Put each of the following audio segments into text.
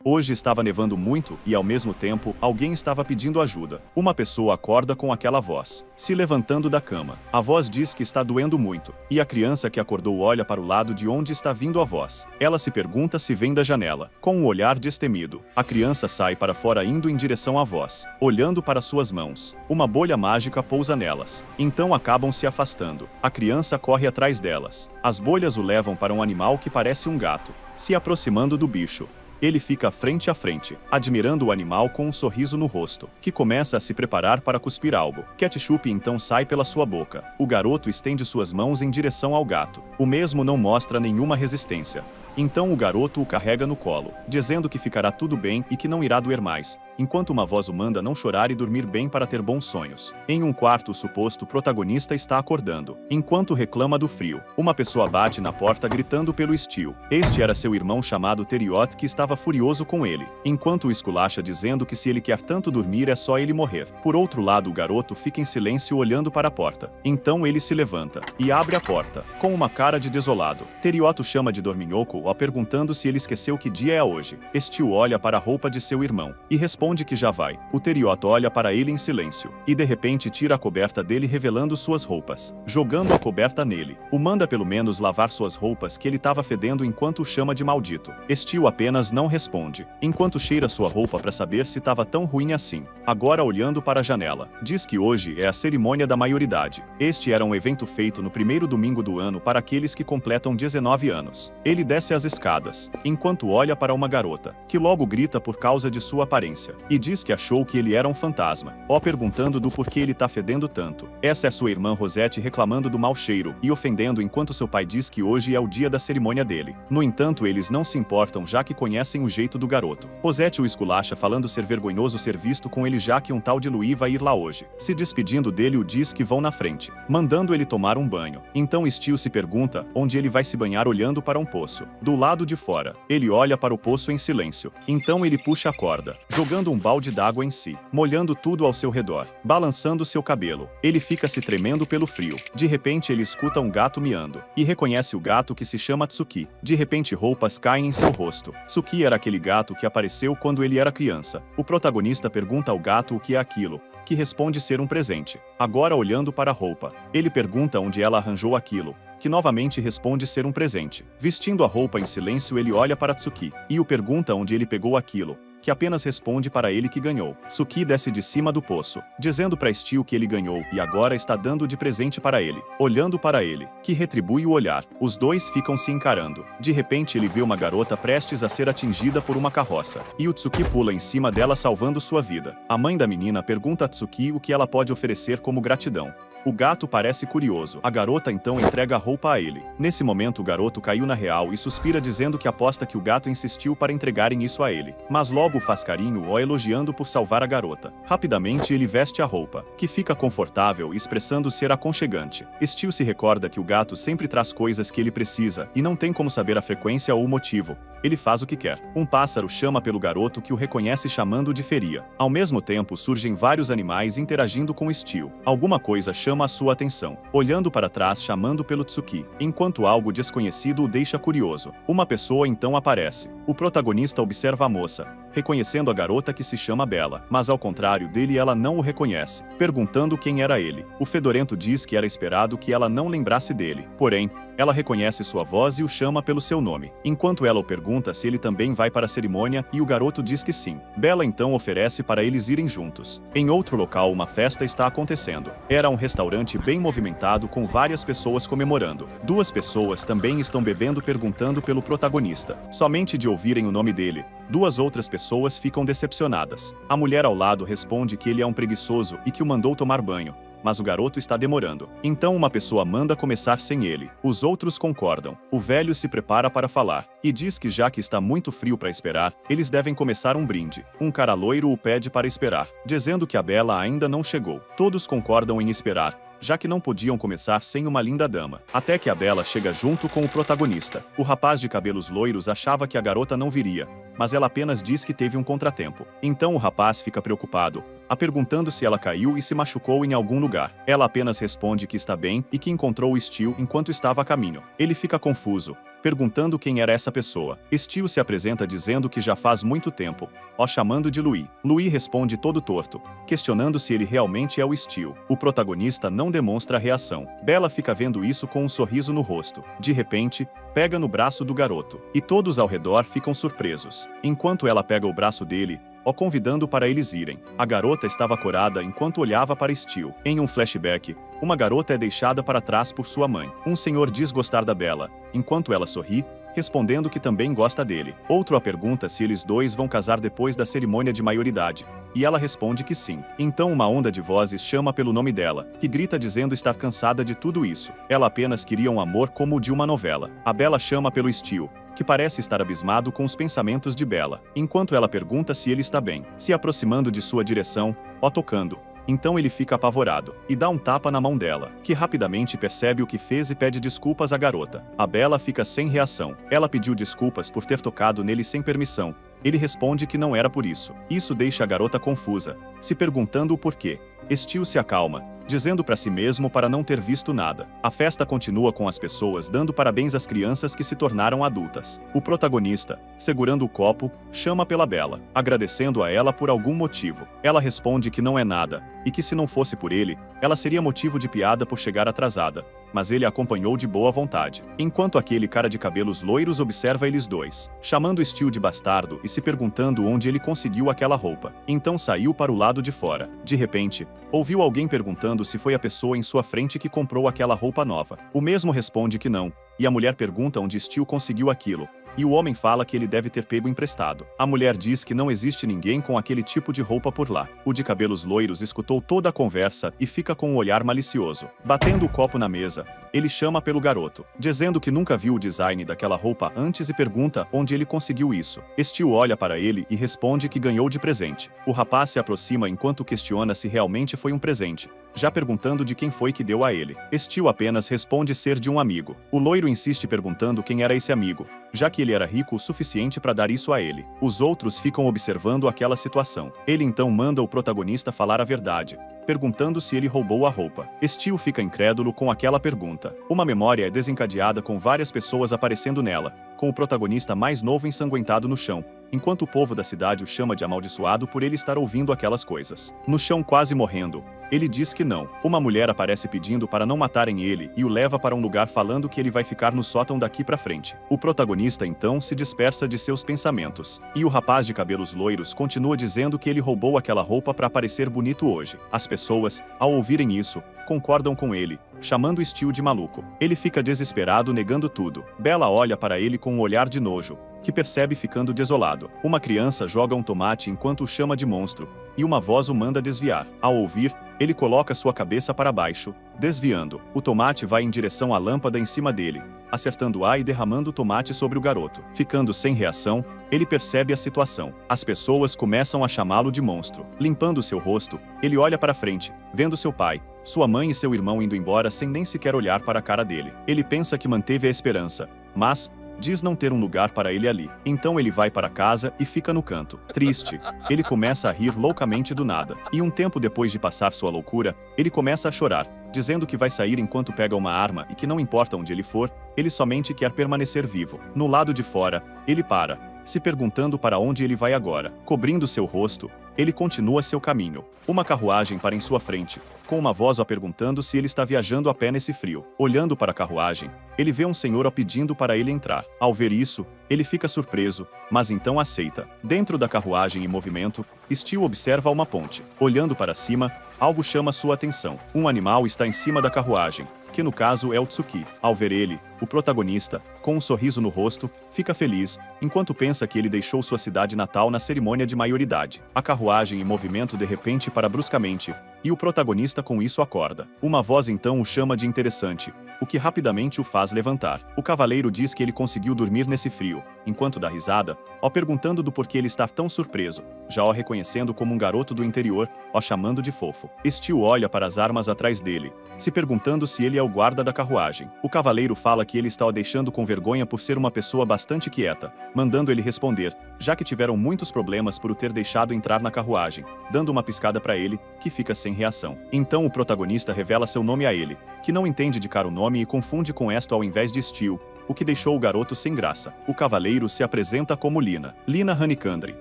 Hoje estava nevando muito e, ao mesmo tempo, alguém estava pedindo ajuda. Uma pessoa acorda com aquela voz, se levantando da cama. A voz diz que está doendo muito, e a criança que acordou olha para o lado de onde está vindo a voz. Ela se pergunta se vem da janela. Com um olhar destemido, a criança sai para fora indo em direção à voz, olhando para suas mãos. Uma bolha mágica pousa nelas. Então acabam se afastando. A criança corre atrás delas. As bolhas o levam para um animal que parece um gato. Se aproximando do bicho, ele fica frente a frente, admirando o animal com um sorriso no rosto, que começa a se preparar para cuspir algo. Ketchup então sai pela sua boca. O garoto estende suas mãos em direção ao gato. O mesmo não mostra nenhuma resistência. Então o garoto o carrega no colo, dizendo que ficará tudo bem e que não irá doer mais, enquanto uma voz o manda não chorar e dormir bem para ter bons sonhos. Em um quarto, o suposto protagonista está acordando, enquanto reclama do frio. Uma pessoa bate na porta gritando pelo Steel. Este era seu irmão chamado Teriot, que estava furioso com ele, enquanto o esculacha dizendo que se ele quer tanto dormir é só ele morrer. Por outro lado, o garoto fica em silêncio olhando para a porta. Então ele se levanta e abre a porta, com uma cara de desolado. Teriot o chama de dorminhoco, perguntando se ele esqueceu que dia é hoje. Steel olha para a roupa de seu irmão e responde que já vai. O Teriot olha para ele em silêncio e de repente tira a coberta dele, revelando suas roupas, jogando a coberta nele. O manda pelo menos lavar suas roupas, que ele estava fedendo, enquanto o chama de maldito. Steel apenas não responde, enquanto cheira sua roupa para saber se estava tão ruim assim. Agora, olhando para a janela, diz que hoje é a cerimônia da maioridade. Este era um evento feito no primeiro domingo do ano para aqueles que completam 19 anos. Ele desce as escadas, enquanto olha para uma garota, que logo grita por causa de sua aparência, e diz que achou que ele era um fantasma, perguntando do porquê ele tá fedendo tanto. Essa é sua irmã Rosette reclamando do mau cheiro e ofendendo, enquanto seu pai diz que hoje é o dia da cerimônia dele. No entanto, eles não se importam, já que conhecem o jeito do garoto. Rosette o esculacha, falando ser vergonhoso ser visto com ele, já que um tal de Louis vai ir lá hoje. Se despedindo dele, o diz que vão na frente, mandando ele tomar um banho. Então Steel se pergunta onde ele vai se banhar, olhando para um poço do lado de fora. Ele olha para o poço em silêncio. Então ele puxa a corda, jogando um balde d'água em si, molhando tudo ao seu redor, balançando seu cabelo. Ele fica se tremendo pelo frio. De repente ele escuta um gato miando, e reconhece o gato, que se chama Tsuki. De repente roupas caem em seu rosto. Tsuki era aquele gato que apareceu quando ele era criança. O protagonista pergunta ao gato o que é aquilo, que responde ser um presente. Agora, olhando para a roupa, ele pergunta onde ela arranjou aquilo, que novamente responde ser um presente. Vestindo a roupa em silêncio, ele olha para Tsuki e o pergunta onde ele pegou aquilo, que apenas responde para ele que ganhou. Tsuki desce de cima do poço, dizendo para Steel que ele ganhou e agora está dando de presente para ele. Olhando para ele, que retribui o olhar. Os dois ficam se encarando. De repente ele vê uma garota prestes a ser atingida por uma carroça, e o Tsuki pula em cima dela, salvando sua vida. A mãe da menina pergunta a Tsuki o que ela pode oferecer como gratidão. O gato parece curioso. A garota então entrega a roupa a ele. Nesse momento, o garoto caiu na real e suspira, dizendo que aposta que o gato insistiu para entregarem isso a ele. Mas logo faz carinho, elogiando por salvar a garota. Rapidamente ele veste a roupa, que fica confortável, expressando ser aconchegante. Steel se recorda que o gato sempre traz coisas que ele precisa e não tem como saber a frequência ou o motivo. Ele faz o que quer. Um pássaro chama pelo garoto, que o reconhece, chamando de feria. Ao mesmo tempo, surgem vários animais interagindo com Steel. Alguma coisa chama a sua atenção, olhando para trás, chamando pelo Tsuki, enquanto algo desconhecido o deixa curioso. Uma pessoa então aparece. O protagonista observa a moça, reconhecendo a garota, que se chama Bella, mas ao contrário dele, ela não o reconhece, perguntando quem era ele. O fedorento diz que era esperado que ela não lembrasse dele, porém, ela reconhece sua voz e o chama pelo seu nome, enquanto ela o pergunta se ele também vai para a cerimônia, e o garoto diz que sim. Bella então oferece para eles irem juntos. Em outro local, uma festa está acontecendo. Era um restaurante bem movimentado, com várias pessoas comemorando. Duas pessoas também estão bebendo, perguntando pelo protagonista. Somente de ouvirem o nome dele, duas outras pessoas ficam decepcionadas. A mulher ao lado responde que ele é um preguiçoso e que o mandou tomar banho, mas o garoto está demorando. Então uma pessoa manda começar sem ele. Os outros concordam. O velho se prepara para falar e diz que, já que está muito frio para esperar, eles devem começar um brinde. Um cara loiro o pede para esperar, dizendo que a Bella ainda não chegou. Todos concordam em esperar, já que não podiam começar sem uma linda dama. Até que a Bella chega junto com o protagonista. O rapaz de cabelos loiros achava que a garota não viria, mas ela apenas diz que teve um contratempo. Então o rapaz fica preocupado, a perguntando se ela caiu e se machucou em algum lugar. Ela apenas responde que está bem e que encontrou o Steel enquanto estava a caminho. Ele fica confuso, perguntando quem era essa pessoa. Steel se apresenta dizendo que já faz muito tempo, o chamando de Louis. Louis responde todo torto, questionando se ele realmente é o Steel. O protagonista não demonstra reação. Bella fica vendo isso com um sorriso no rosto. De repente, pega no braço do garoto, e todos ao redor ficam surpresos. Enquanto ela pega o braço dele, o convidando para eles irem. A garota estava corada enquanto olhava para Steel. Em um flashback, uma garota é deixada para trás por sua mãe. Um senhor diz gostar da Bella, enquanto ela sorri, respondendo que também gosta dele. Outro a pergunta se eles dois vão casar depois da cerimônia de maioridade, e ela responde que sim. Então uma onda de vozes chama pelo nome dela, que grita dizendo estar cansada de tudo isso. Ela apenas queria um amor como o de uma novela. A Bella chama pelo Steel, que parece estar abismado com os pensamentos de Bella, enquanto ela pergunta se ele está bem, se aproximando de sua direção, o tocando. Então ele fica apavorado, e dá um tapa na mão dela, que rapidamente percebe o que fez e pede desculpas à garota. A Bella fica sem reação. Ela pediu desculpas por ter tocado nele sem permissão. Ele responde que não era por isso. Isso deixa a garota confusa, se perguntando o porquê. Steel se acalma, dizendo para si mesmo para não ter visto nada. A festa continua com as pessoas dando parabéns às crianças que se tornaram adultas. O protagonista, segurando o copo, chama pela Bella, agradecendo a ela por algum motivo. Ela responde que não é nada, e que se não fosse por ele, ela seria motivo de piada por chegar atrasada, mas ele a acompanhou de boa vontade. Enquanto aquele cara de cabelos loiros observa eles dois, chamando Steel de bastardo e se perguntando onde ele conseguiu aquela roupa. Então saiu para o lado de fora. De repente, ouviu alguém perguntando se foi a pessoa em sua frente que comprou aquela roupa nova. O mesmo responde que não, e a mulher pergunta onde Steel conseguiu aquilo, e o homem fala que ele deve ter pego emprestado. A mulher diz que não existe ninguém com aquele tipo de roupa por lá. O de cabelos loiros escutou toda a conversa e fica com um olhar malicioso. Batendo o copo na mesa, ele chama pelo garoto, dizendo que nunca viu o design daquela roupa antes e pergunta onde ele conseguiu isso. Steel olha para ele e responde que ganhou de presente. O rapaz se aproxima enquanto questiona se realmente foi um presente, já perguntando de quem foi que deu a ele. Steel apenas responde ser de um amigo. O loiro insiste perguntando quem era esse amigo, já que ele era rico o suficiente para dar isso a ele. Os outros ficam observando aquela situação. Ele então manda o protagonista falar a verdade, perguntando se ele roubou a roupa. Steel fica incrédulo com aquela pergunta. Uma memória é desencadeada com várias pessoas aparecendo nela, com o protagonista mais novo ensanguentado no chão, enquanto o povo da cidade o chama de amaldiçoado por ele estar ouvindo aquelas coisas. No chão quase morrendo, ele diz que não. Uma mulher aparece pedindo para não matarem ele e o leva para um lugar falando que ele vai ficar no sótão daqui para frente. O protagonista então se dispersa de seus pensamentos, e o rapaz de cabelos loiros continua dizendo que ele roubou aquela roupa para parecer bonito hoje. As pessoas, ao ouvirem isso, concordam com ele, chamando Steel de maluco. Ele fica desesperado negando tudo. Bella olha para ele com um olhar de nojo, que percebe ficando desolado. Uma criança joga um tomate enquanto o chama de monstro, e uma voz o manda desviar. Ao ouvir, ele coloca sua cabeça para baixo, desviando. O tomate vai em direção à lâmpada em cima dele, acertando-a e derramando o tomate sobre o garoto. Ficando sem reação, ele percebe a situação. As pessoas começam a chamá-lo de monstro. Limpando seu rosto, ele olha para frente, vendo seu pai, sua mãe e seu irmão indo embora sem nem sequer olhar para a cara dele. Ele pensa que manteve a esperança, mas diz não ter um lugar para ele ali. Então ele vai para casa e fica no canto. Triste, ele começa a rir loucamente do nada. E um tempo depois de passar sua loucura, ele começa a chorar, dizendo que vai sair enquanto pega uma arma e que não importa onde ele for, ele somente quer permanecer vivo. No lado de fora, ele para, se perguntando para onde ele vai agora. Cobrindo seu rosto, ele continua seu caminho. Uma carruagem para em sua frente, com uma voz o perguntando se ele está viajando a pé nesse frio. Olhando para a carruagem, ele vê um senhor o pedindo para ele entrar. Ao ver isso, ele fica surpreso, mas então aceita. Dentro da carruagem em movimento, Steel observa uma ponte. Olhando para cima, algo chama sua atenção. Um animal está em cima da carruagem, que no caso é o Tsuki. Ao ver ele, o protagonista, com um sorriso no rosto, fica feliz, enquanto pensa que ele deixou sua cidade natal na cerimônia de maioridade. A carruagem em movimento de repente para bruscamente, e o protagonista com isso acorda. Uma voz então o chama de interessante, o que rapidamente o faz levantar. O cavaleiro diz que ele conseguiu dormir nesse frio, enquanto dá risada, perguntando do porquê ele está tão surpreso, já o reconhecendo como um garoto do interior, chamando de fofo. Steel olha para as armas atrás dele, se perguntando se ele é o guarda da carruagem. O cavaleiro fala que ele está o deixando com vergonha por ser uma pessoa bastante quieta, mandando ele responder, já que tiveram muitos problemas por o ter deixado entrar na carruagem, dando uma piscada para ele, que fica sem reação. Então o protagonista revela seu nome a ele, que não entende de cara o nome e confunde com Esto ao invés de Steel, o que deixou o garoto sem graça. O cavaleiro se apresenta como Lina Honeycandry,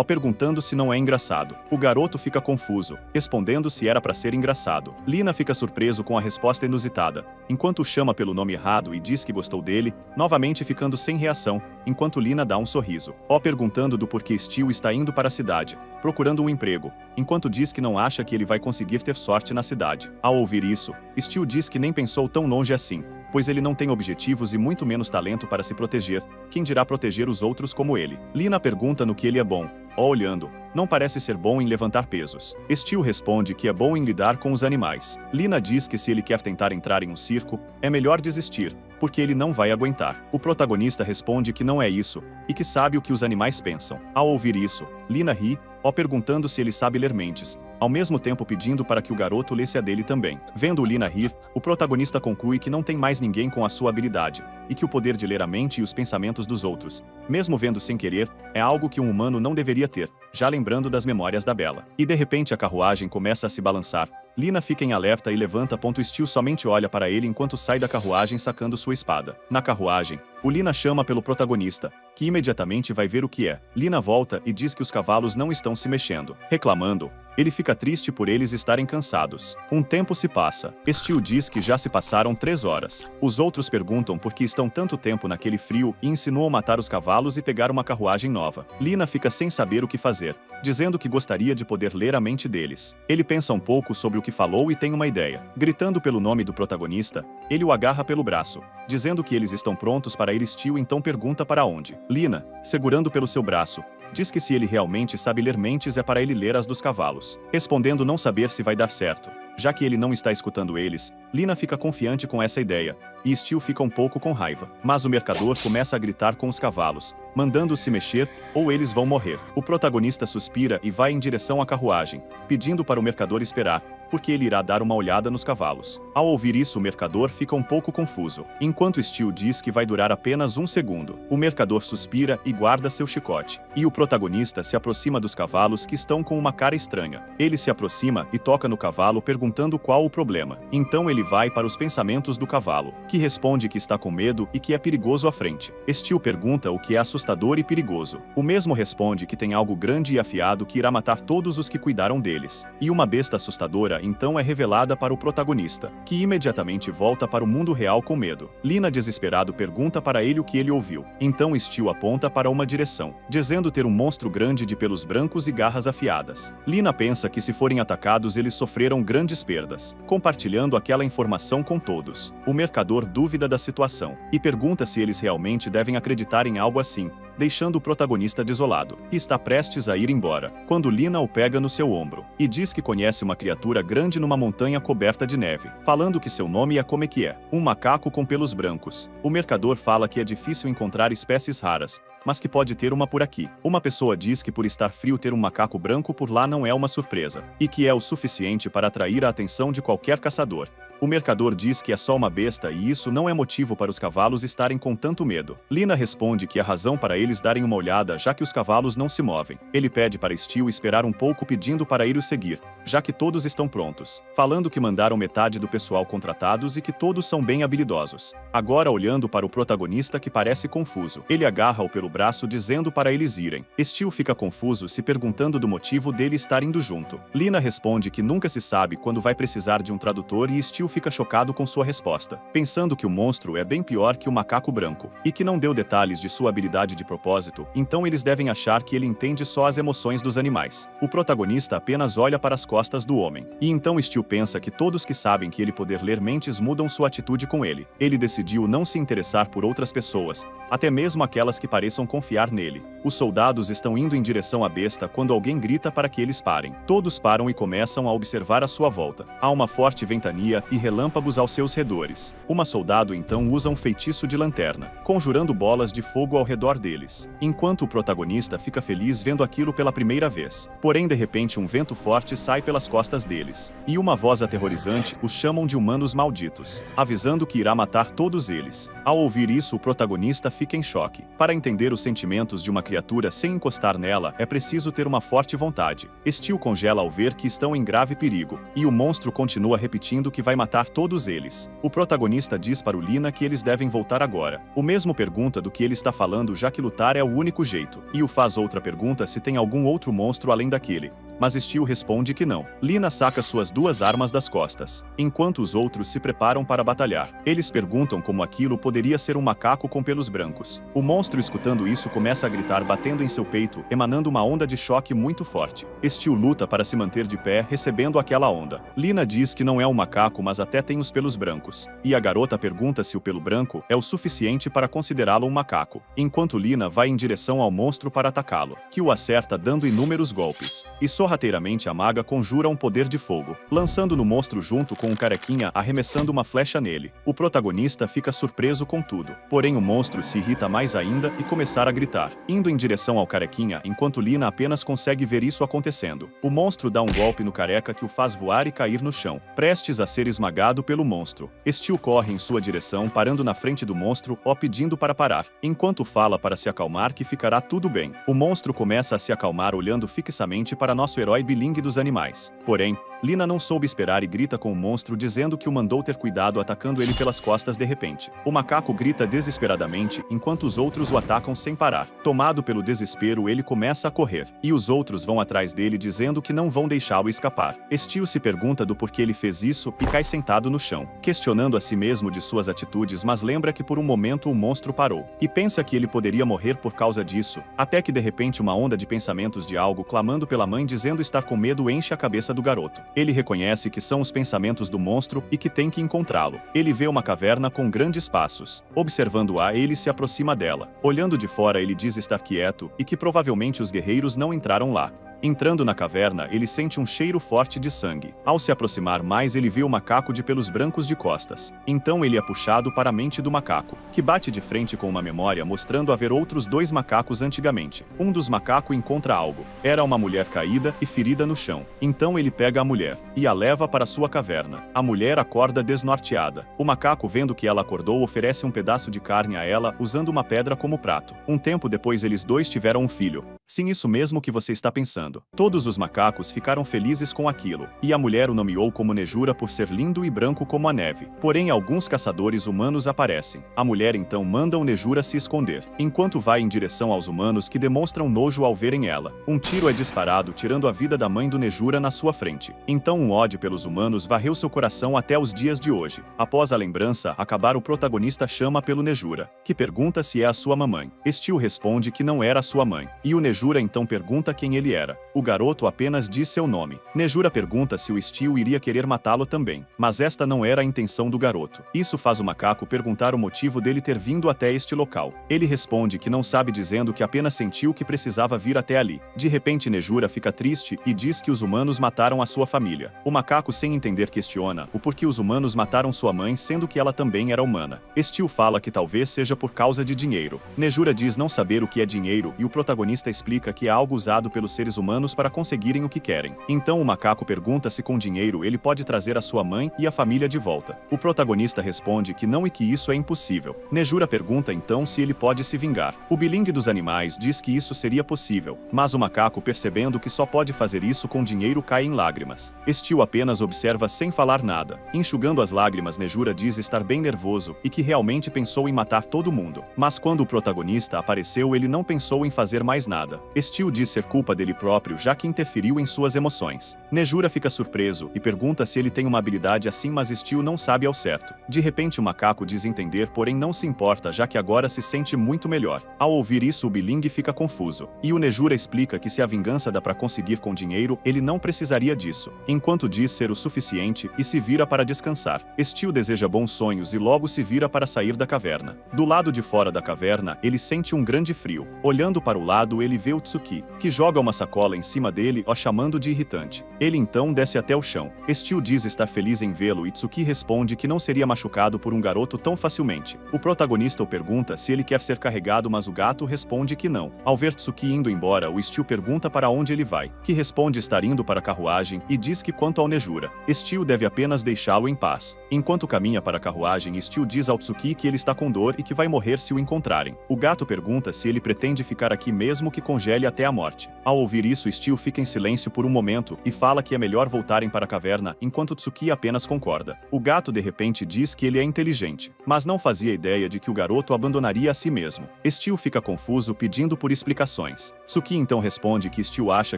perguntando se não é engraçado. O garoto fica confuso, respondendo se era para ser engraçado. Lina fica surpreso com a resposta inusitada, enquanto o chama pelo nome errado e diz que gostou dele, novamente ficando sem reação, enquanto Lina dá um sorriso, perguntando do porquê Steel está indo para a cidade, procurando um emprego, enquanto diz que não acha que ele vai conseguir ter sorte na cidade. Ao ouvir isso, Steel diz que nem pensou tão longe assim, pois ele não tem objetivos e muito menos talento para se proteger, quem dirá proteger os outros como ele. Lina pergunta no que ele é bom, olhando, não parece ser bom em levantar pesos. Steel responde que é bom em lidar com os animais. Lina diz que se ele quer tentar entrar em um circo, é melhor desistir, porque ele não vai aguentar. O protagonista responde que não é isso, e que sabe o que os animais pensam. Ao ouvir isso, Lina ri, perguntando se ele sabe ler mentes, ao mesmo tempo pedindo para que o garoto lesse a dele também. Vendo Lina rir, o protagonista conclui que não tem mais ninguém com a sua habilidade, e que o poder de ler a mente e os pensamentos dos outros, mesmo vendo sem querer, é algo que um humano não deveria ter, já lembrando das memórias da Bella. E de repente a carruagem começa a se balançar. Lina fica em alerta e levanta. Steel somente olha para ele enquanto sai da carruagem sacando sua espada. Na carruagem, o Lina chama pelo protagonista, que imediatamente vai ver o que é. Lina volta e diz que os cavalos não estão se mexendo. Reclamando, ele fica triste por eles estarem cansados. Um tempo se passa. Steel diz que já se passaram 3 horas. Os outros perguntam por que estão tanto tempo naquele frio e insinuam matar os cavalos e pegar uma carruagem nova. Lina fica sem saber o que fazer, dizendo que gostaria de poder ler a mente deles. Ele pensa um pouco sobre o que falou e tem uma ideia. Gritando pelo nome do protagonista, ele o agarra pelo braço, dizendo que eles estão prontos para ir. Steel então pergunta para onde. Lina, segurando pelo seu braço, diz que se ele realmente sabe ler mentes é para ele ler as dos cavalos. Respondendo não saber se vai dar certo, já que ele não está escutando eles, Lina fica confiante com essa ideia, e Steel fica um pouco com raiva. Mas o mercador começa a gritar com os cavalos, mandando-os se mexer, ou eles vão morrer. O protagonista suspira e vai em direção à carruagem, pedindo para o mercador esperar, porque ele irá dar uma olhada nos cavalos. Ao ouvir isso, o mercador fica um pouco confuso, enquanto Steel diz que vai durar apenas 1 segundo. O mercador suspira e guarda seu chicote, e o protagonista se aproxima dos cavalos que estão com uma cara estranha. Ele se aproxima e toca no cavalo perguntando qual o problema. Então ele vai para os pensamentos do cavalo, que responde que está com medo e que é perigoso à frente. Steel pergunta o que é assustador e perigoso. O mesmo responde que tem algo grande e afiado que irá matar todos os que cuidaram deles. E uma besta assustadora então é revelada para o protagonista, que imediatamente volta para o mundo real com medo. Lina, desesperado, pergunta para ele o que ele ouviu. Então Steel aponta para uma direção, dizendo ter um monstro grande de pelos brancos e garras afiadas. Lina pensa que se forem atacados eles sofreram grandes perdas, compartilhando aquela informação com todos. O mercador duvida da situação, e pergunta se eles realmente devem acreditar em algo assim, deixando o protagonista desolado, e está prestes a ir embora, quando Lina o pega no seu ombro, e diz que conhece uma criatura grande numa montanha coberta de neve, falando que seu nome é como que é, um macaco com pelos brancos. O mercador fala que é difícil encontrar espécies raras, mas que pode ter uma por aqui. Uma pessoa diz que por estar frio ter um macaco branco por lá não é uma surpresa, e que é o suficiente para atrair a atenção de qualquer caçador. O mercador diz que é só uma besta e isso não é motivo para os cavalos estarem com tanto medo. Lina responde que é razão para eles darem uma olhada já que os cavalos não se movem. Ele pede para Steel esperar um pouco pedindo para ir o seguir, já que todos estão prontos, falando que mandaram metade do pessoal contratados e que todos são bem habilidosos. Agora olhando para o protagonista que parece confuso, ele agarra-o pelo braço dizendo para eles irem. Steel fica confuso se perguntando do motivo dele estar indo junto. Lina responde que nunca se sabe quando vai precisar de um tradutor e Steel fica chocado com sua resposta, pensando que o monstro é bem pior que o macaco branco, e que não deu detalhes de sua habilidade de propósito, então eles devem achar que ele entende só as emoções dos animais. O protagonista apenas olha para as costas costas do homem. E então Steel pensa que todos que sabem que ele poder ler mentes mudam sua atitude com ele. Ele decidiu não se interessar por outras pessoas, até mesmo aquelas que pareçam confiar nele. Os soldados estão indo em direção à besta quando alguém grita para que eles parem. Todos param e começam a observar à sua volta. Há uma forte ventania e relâmpagos aos seus redores. Uma soldado então usa um feitiço de lanterna, conjurando bolas de fogo ao redor deles, enquanto o protagonista fica feliz vendo aquilo pela primeira vez. Porém, de repente, um vento forte sai pelas costas deles, e uma voz aterrorizante os chamam de humanos malditos, avisando que irá matar todos eles. Ao ouvir isso, o protagonista fica em choque. Para entender os sentimentos de uma criatura sem encostar nela, é preciso ter uma forte vontade. Steel congela ao ver que estão em grave perigo, e o monstro continua repetindo que vai matar todos eles. O protagonista diz para o Lina que eles devem voltar agora. O mesmo pergunta do que ele está falando, já que lutar é o único jeito, e o faz outra pergunta se tem algum outro monstro além daquele. Mas Steel responde que não. Lina saca suas duas armas das costas, enquanto os outros se preparam para batalhar. Eles perguntam como aquilo poderia ser um macaco com pelos brancos. O monstro, escutando isso, começa a gritar, batendo em seu peito, emanando uma onda de choque muito forte. Steel luta para se manter de pé, recebendo aquela onda. Lina diz que não é um macaco, mas até tem os pelos brancos. E a garota pergunta se o pelo branco é o suficiente para considerá-lo um macaco, enquanto Lina vai em direção ao monstro para atacá-lo, que o acerta dando inúmeros golpes. E sorrateiramente a maga conjura um poder de fogo, lançando no monstro junto com o carequinha, arremessando uma flecha nele. O protagonista fica surpreso com tudo, porém o monstro se irrita mais ainda e começar a gritar, indo em direção ao carequinha, enquanto Lina apenas consegue ver isso acontecendo. O monstro dá um golpe no careca que o faz voar e cair no chão, prestes a ser esmagado pelo monstro. Steel corre em sua direção, parando na frente do monstro, o pedindo para parar, enquanto fala para se acalmar que ficará tudo bem. O monstro começa a se acalmar olhando fixamente para nosso herói bilingue dos animais. Porém, Lina não soube esperar e grita com o monstro, dizendo que o mandou ter cuidado, atacando ele pelas costas de repente. O macaco grita desesperadamente, enquanto os outros o atacam sem parar. Tomado pelo desespero, ele começa a correr, e os outros vão atrás dele, dizendo que não vão deixá-lo escapar. Steel se pergunta do porquê ele fez isso e cai sentado no chão, questionando a si mesmo de suas atitudes, mas lembra que por um momento o monstro parou, e pensa que ele poderia morrer por causa disso, até que de repente uma onda de pensamentos de algo clamando pela mãe, dizendo estar com medo, enche a cabeça do garoto. Ele reconhece que são os pensamentos do monstro e que tem que encontrá-lo. Ele vê uma caverna com grandes passos. Observando-a, ele se aproxima dela. Olhando de fora, ele diz estar quieto e que provavelmente os guerreiros não entraram lá. Entrando na caverna, ele sente um cheiro forte de sangue. Ao se aproximar mais, ele vê o macaco de pelos brancos de costas. Então ele é puxado para a mente do macaco, que bate de frente com uma memória, mostrando haver outros dois macacos antigamente. Um dos macacos encontra algo. Era uma mulher caída e ferida no chão. Então ele pega a mulher e a leva para sua caverna. A mulher acorda desnorteada. O macaco, vendo que ela acordou, oferece um pedaço de carne a ela, usando uma pedra como prato. Um tempo depois, eles dois tiveram um filho. Sim, isso mesmo que você está pensando. Todos os macacos ficaram felizes com aquilo, e a mulher o nomeou como Nejura por ser lindo e branco como a neve. Porém, alguns caçadores humanos aparecem. A mulher então manda o Nejura se esconder, enquanto vai em direção aos humanos, que demonstram nojo ao verem ela. Um tiro é disparado, tirando a vida da mãe do Nejura na sua frente. Então um ódio pelos humanos varreu seu coração até os dias de hoje. Após a lembrança acabar, o protagonista chama pelo Nejura, que pergunta se é a sua mamãe. Steel responde que não era sua mãe, e o Nejura então pergunta quem ele era. O garoto apenas diz seu nome. Nejura pergunta se o Steel iria querer matá-lo também, mas esta não era a intenção do garoto. Isso faz o macaco perguntar o motivo dele ter vindo até este local. Ele responde que não sabe, dizendo que apenas sentiu que precisava vir até ali. De repente, Nejura fica triste e diz que os humanos mataram a sua família. O macaco, sem entender, questiona o porquê os humanos mataram sua mãe, sendo que ela também era humana. Steel fala que talvez seja por causa de dinheiro. Nejura diz não saber o que é dinheiro, e o protagonista explica que é algo usado pelos seres humanos para conseguirem o que querem. Então o macaco pergunta se com dinheiro ele pode trazer a sua mãe e a família de volta. O protagonista responde que não e que isso é impossível. Nejura pergunta então se ele pode se vingar. O bilingue dos animais diz que isso seria possível, mas o macaco, percebendo que só pode fazer isso com dinheiro, cai em lágrimas. Steel apenas observa sem falar nada. Enxugando as lágrimas, Nejura diz estar bem nervoso e que realmente pensou em matar todo mundo. Mas quando o protagonista apareceu, ele não pensou em fazer mais nada. Steel diz ser culpa dele próprio trabalho já que interferiu em suas emoções. Nejura fica surpreso e pergunta se ele tem uma habilidade assim, mas Steel não sabe ao certo. De repente o macaco diz entender, porém não se importa já que agora se sente muito melhor. Ao ouvir isso o Biling fica confuso, e o Nejura explica que se a vingança dá para conseguir com dinheiro, ele não precisaria disso, enquanto diz ser o suficiente e se vira para descansar. Steel deseja bons sonhos e logo se vira para sair da caverna. Do lado de fora da caverna, ele sente um grande frio. Olhando para o lado, ele vê o Tsuki, que joga uma sacola em cima dele, o chamando de irritante. Ele então desce até o chão. Steel diz estar feliz em vê-lo e Tsuki responde que não seria machucado por um garoto tão facilmente. O protagonista o pergunta se ele quer ser carregado, mas o gato responde que não. Ao ver Tsuki indo embora, o Steel pergunta para onde ele vai, que responde estar indo para a carruagem e diz que quanto ao Nejura, Steel deve apenas deixá-lo em paz. Enquanto caminha para a carruagem, Steel diz ao Tsuki que ele está com dor e que vai morrer se o encontrarem. O gato pergunta se ele pretende ficar aqui mesmo que congele até a morte. Ao ouvir isso, Steel fica em silêncio por um momento e fala que é melhor voltarem para a caverna, enquanto Tsuki apenas concorda. O gato de repente diz que ele é inteligente, mas não fazia ideia de que o garoto abandonaria a si mesmo. Steel fica confuso pedindo por explicações. Tsuki então responde que Steel acha